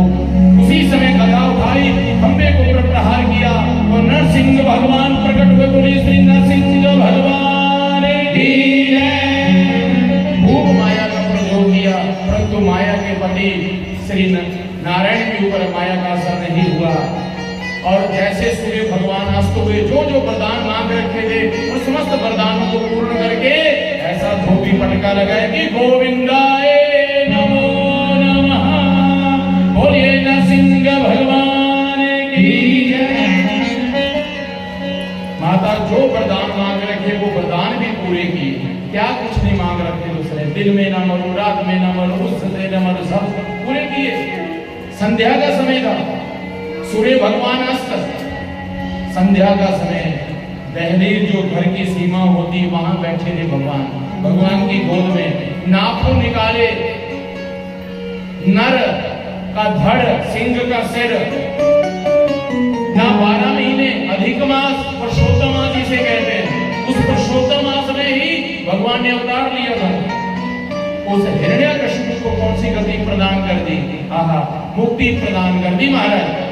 S2: उसी समय गदा उठाई, खंभे को ऊपर प्रहार किया और नरसिंह भगवान प्रकट हुए। बोले श्री नरसिंह भगवान की जय। खूब माया का प्रयोग किया, परंतु माया के पति श्री नारायण के ऊपर माया का असर नहीं हुआ। और जैसे सूर्य भगवान अस्त हुए, जो जो वरदान मांग रखे थे उन समस्त वरदानों को पूर्ण करके ऐसा धोबी पटका लगाए कि गोविंदाय नमो नमः, बोलिए नरसिंह भगवान की जय। माता जो वरदान मांग रखे वो वरदान भी पूरे किए, क्या कुछ नहीं मांग रखे दूसरे। दिन में न मरो, रात में न मरो, उससे न मरो, सब पूरे किए। संध्या का समय था, सूर्य भगवान अस्त, संध्या का समय, दहलीज जो घर की सीमा होती वहां बैठे थे भगवान। भगवान की गोद में नाखून निकाले, नर का धड़, सिंह का सिर, ना 12 महीने, अधिक मास, पुरुषोत्तम मास जिसे कहते हैं, उस पुरुषोत्तम मास में ही भगवान ने अवतार लिया था। उस हिरण्यकश्यप को कौन सी गति प्रदान कर दी? आहा, मुक्ति प्रदान कर दी महाराज।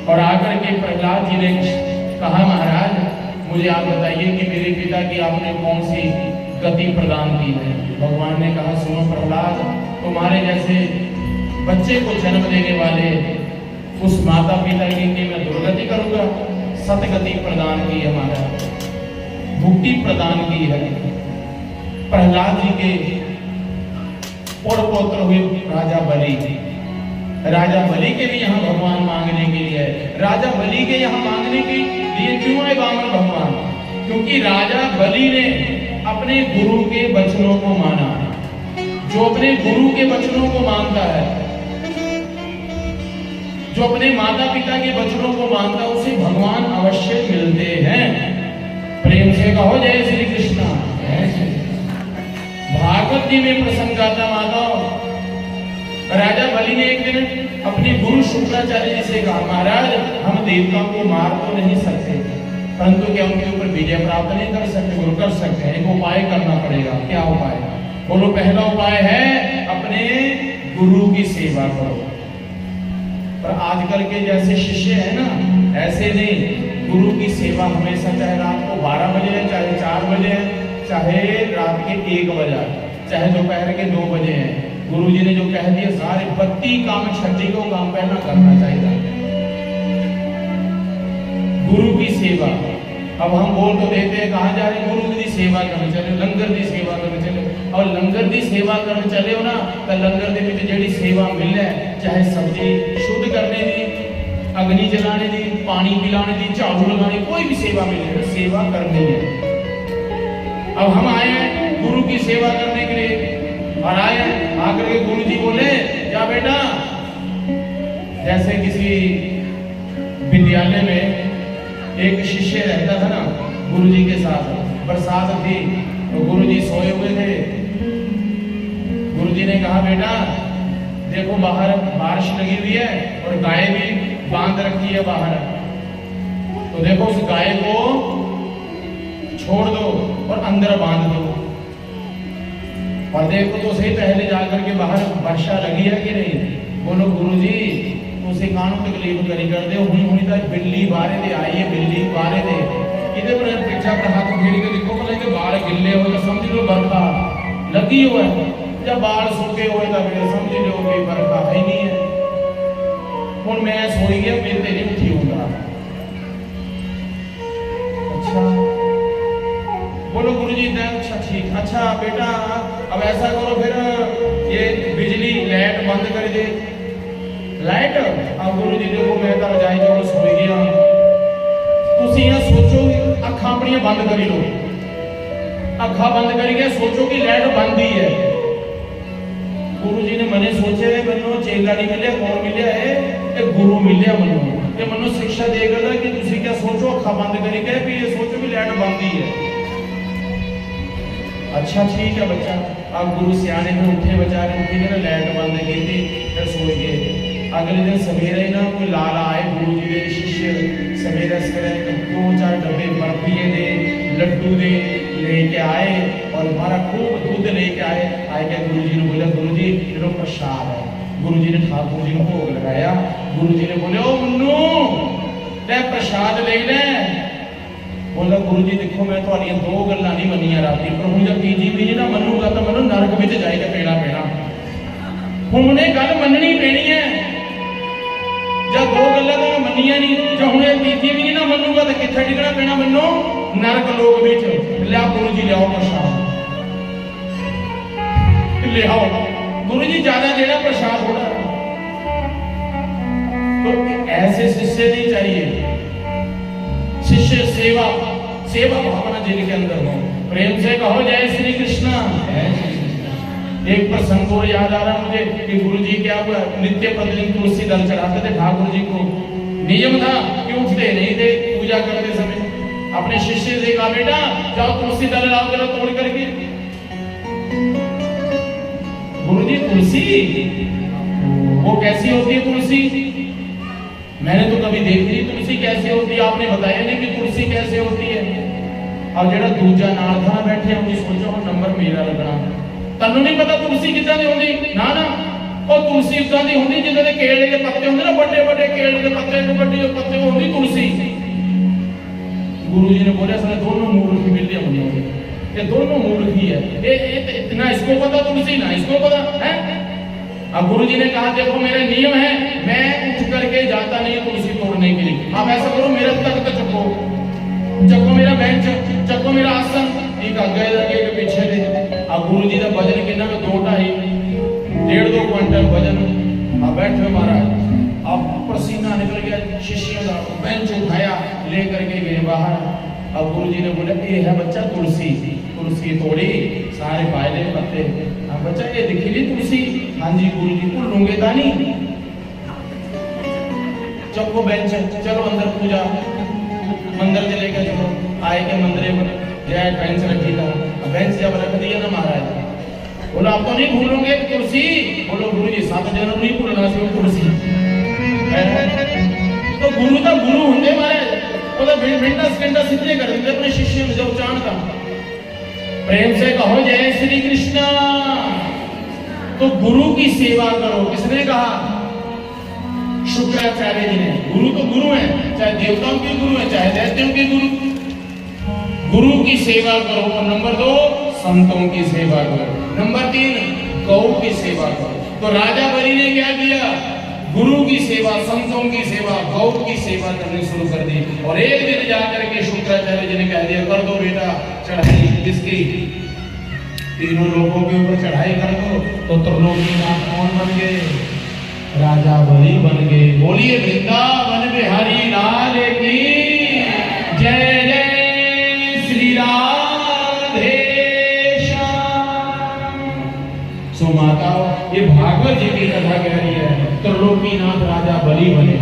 S2: और आकर के प्रहलाद जी ने कहा, महाराज मुझे आप बताइए कि मेरे पिता की आपने कौन सी गति प्रदान की है? भगवान ने कहा, सुनो प्रहलाद, तुम्हारे जैसे बच्चे को जन्म देने वाले उस माता पिता की मैं दुर्गति करूंगा? सतगति प्रदान की है महाराज, मुक्ति प्रदान की है। प्रहलाद जी के पुत्र हुए राजा बलि। राजा बलि के भी यहाँ भगवान मांगने के लिए है। राजा बलि के यहाँ मांगने के लिए क्यों है वामन भगवान? क्योंकि राजा बलि ने अपने गुरु के वचनों को माना। जो अपने गुरु के वचनों को मानता है, जो अपने माता पिता के वचनों को मानता है, उसे भगवान अवश्य मिलते हैं। प्रेम से कहो जय श्री कृष्ण। भागवत जी में प्रसंग आता माधव, राजा बलि ने एक दिन अपने गुरु शुक्राचार्य जी से कहा, महाराज हम देवताओं को मार तो नहीं सकते, परंतु क्या उनके ऊपर विजय प्राप्त नहीं कर सकते? गुरु कर सकते हैं, एक उपाय करना पड़ेगा। क्या उपाय? बोलो, पहला उपाय है अपने गुरु की सेवा करो। पर आजकल के जैसे शिष्य है ना, ऐसे नहीं। गुरु की सेवा हमेशा, चाहे रात को 12 बजे है, चाहे 4 बजे है, चाहे रात के 1 बजे, चाहे दोपहर के 2 बजे है, गुरु जी ने जो कह दिया सारे 32 काम, 36 को काम पहला करना चाहिए। गुरु की सेवा। अब हम बोल तो देते हैं कहाँ जा रहे? गुरु की सेवा करने चले, लंगर की सेवा करने चले। और लंगर की सेवा करने चले हो ना, तो लंगर के विच जेड़ी सेवा मिले, चाहे सब्जी शुद्ध करने दी, अग्नि जलाने दी, पानी पिलाने दी, झाड़ू लगाने, कोई भी सेवा मिले, सेवा करनी है। अब हम आए हैं गुरु की सेवा करने के लिए, और आए आकर के गुरु जी बोले, जा बेटा, जैसे किसी विद्यालय में एक शिष्य रहता था ना गुरु जी के साथ, बरसात थी तो गुरु जी सोए हुए थे। गुरु जी ने कहा, बेटा देखो बाहर बारिश लगी हुई है और गाय भी बांध रखी है बाहर, तो देखो उस गाय को छोड़ दो और अंदर बांध दो, और देखो तो सही पहले जाकर के बाहर वर्षा लगी है कि नहीं। बोलो गुरुजी उसे कानू तकलीफ करी कर दे, हुई तक बिल्ली बारे दे आई है, बिल्ली बारे दे इधर पर पीछा पर हाथ फेर के देखो बोले कि बाल गिल्ले हो तो समझ लो बरखा लगी हुआ है, जब बाल सूखे हुए तब समझ लो कि बरखा है नहीं है। हुन मैं सोई गया, फिर तेरी उठी होगा। अच्छा बोलो गुरुजी, अच्छा ठीक, अच्छा बेटा अब ऐसा करो फिर ये बिजली लाइट बंद कर दे। लाइट? अब गुरुजी देखो मैं तो रजाई चों सोई गया, तुसी ये सोचो अखां अपनियां बंद करी लो, अखां बंद करिए, सोचो कि लाइट बंद ही है। गुरुजी ने मने सोचे मनो चेला नहीं मिले, कौन मिले है? ये गुरु मिले मनो, ये मनो शिक्षा देगा कि तुसी क्या सोचो अखां बंद करी के भी ये सोचो कि लाइट बंद ही है। अच्छा ठीक है बच्चा। अब गुरु सियाने में उठे, बेचारे उठी ना, लाइट बंद की थी, फिर सो गए। अगले दिन सवेरे ना कोई लाला आए गुरु जी के शिष्य, सवेरे सवेरे 2-4 डब्बे बर्फिए दे, लड्डू दे लेके आए और हमारा खूब दूध लेके आए। आए क्या गुरु जी ने बोला, गुरु जी तेरा प्रसाद है। गुरु जी ने ठाकुर जी को भोग लगाया। गुरु जी ने बोले, ओ मुन्नू ते प्रसाद ले ले। बोला गुरु जी देखो मैं तो 2 गल्लां नहीं मनिया राती, पर हूं जब तीजी भी ना मनूंगा तो मैं नरक में जाएगा पेड़ा पेड़ा। हमने गल मननी पैनी है, जब 2 गल्लां तो मैं मनिया नहीं, जब हूं तीजी भी ना मनूंगा तो कित्थे टिकना पैना मनो? नरक लोक विच। लिया गुरु जी लियाओ प्रसाद, लियाओ। गुरु जी ज्यादा देना प्रसाद होना। तो ऐसे शिष्य नहीं चाहिए। शिष्य सेवा, सेवा भावना जिनके अंदर हो, प्रेम से कहो जय श्री कृष्ण। एक प्रसंग और याद आ रहा मुझे कि गुरु जी क्या हुआ, नित्य प्रतिदिन तुलसी दल चढ़ाते थे ठाकुर जी को। नियम था कि उठते नहीं थे पूजा करते समय। अपने शिष्य से कहा, बेटा जाओ तुलसी दल लाओ जरा तोड़ करके। गुरु जी तुलसी वो कैसी होती है तुलसी? मैंने तो कभी देखी नहीं तुलसी कैसे होती है, आपने बताया नहीं कि तुलसी कैसे होती है। और जेड़ा दूजा नाल था बैठे हम सोचो नंबर मेरा लगना, तन्नू नहीं पता तुलसी कितना दी होंदी ना ना। और तुलसी उदां दी होंदी जिन्हां दे केले के पत्ते होंदे ना, बड़े बड़े केले के पत्ते, बड़े पत्ते होंदी तुलसी। गुरु जी ने बोला सारे दोनों मूर्ख मिल होंगे, ये दोनों मूर्ख ही है। ये इतना इसको पता तुलसी ना इसको पता है। अब गुरु जी ने कहा देखो मेरा नियम है, मैं उठ करके जाता नहीं तुलसी तोड़ने के लिए। आप ऐसा करो मेरे तख्त चको, चको मेरा बेंच, चको मेरा आसन, एक आगे लगे एक पीछे दे। अब गुरु जी का वजन कितना में 2-2.5 क्विंटल वजन। अब बैठे महाराज, अब पसीना निकल गया, शिष्यों का बेंच उठाया ले करके गए बाहर। अब गुरु जी ने बोला ये है बच्चा तुलसी। तुलसी तोड़ी, सारे पायले पत्ते। अब बच्चा ये दिखी ली तुलसी? हाँ जी गुरु जी, भूलूंगे था नहीं। चलो बेंच, चलो अंदर पूजा, मंदिर से लेकर चलो। आए के मंदिर में बेंच रखी था, बेंच जब रख दिया ना महाराज, बोला आप तो नहीं भूलोगे तुलसी? बोलो गुरु जी 7 जन्म नहीं भूलना सी तुलसी। तो गुरु तो गुरु होंगे मारे, वो भिंडा स्कंडा सिद्धे कर देते अपने शिष्य में जब जानता। प्रेम से कहो जय श्री कृष्ण। तो गुरु की सेवा करो, किसने कहा? शुक्राचार्य जी ने। गुरु तो गुरु है, चाहे देवताओं के गुरु है चाहे दैत्यों के गुरु। गुरु की सेवा करो। और नंबर 2 संतों की सेवा करो। नंबर 3 गौ की सेवा करो। तो राजा बलि ने क्या किया? गुरु की सेवा, संतों की सेवा, गौ की सेवा करनी शुरू कर दी। और एक दिन जाकर के शुक्राचार्य जी ने कह दिया कर दो बेटा चढ़ाई, किसकी? तीनों लोगों के ऊपर चढ़ाई कर दो। तो त्रिलोकीनाथ कौन बन गए? राजा बलि बन गए। बोलिए वृंदावन बिहारी लाल की जय। जय श्री राधे श्याम। सो माताओं, ये भागवत जी की कथा कह रही है। त्रिलोकीनाथ राजा बलि बने।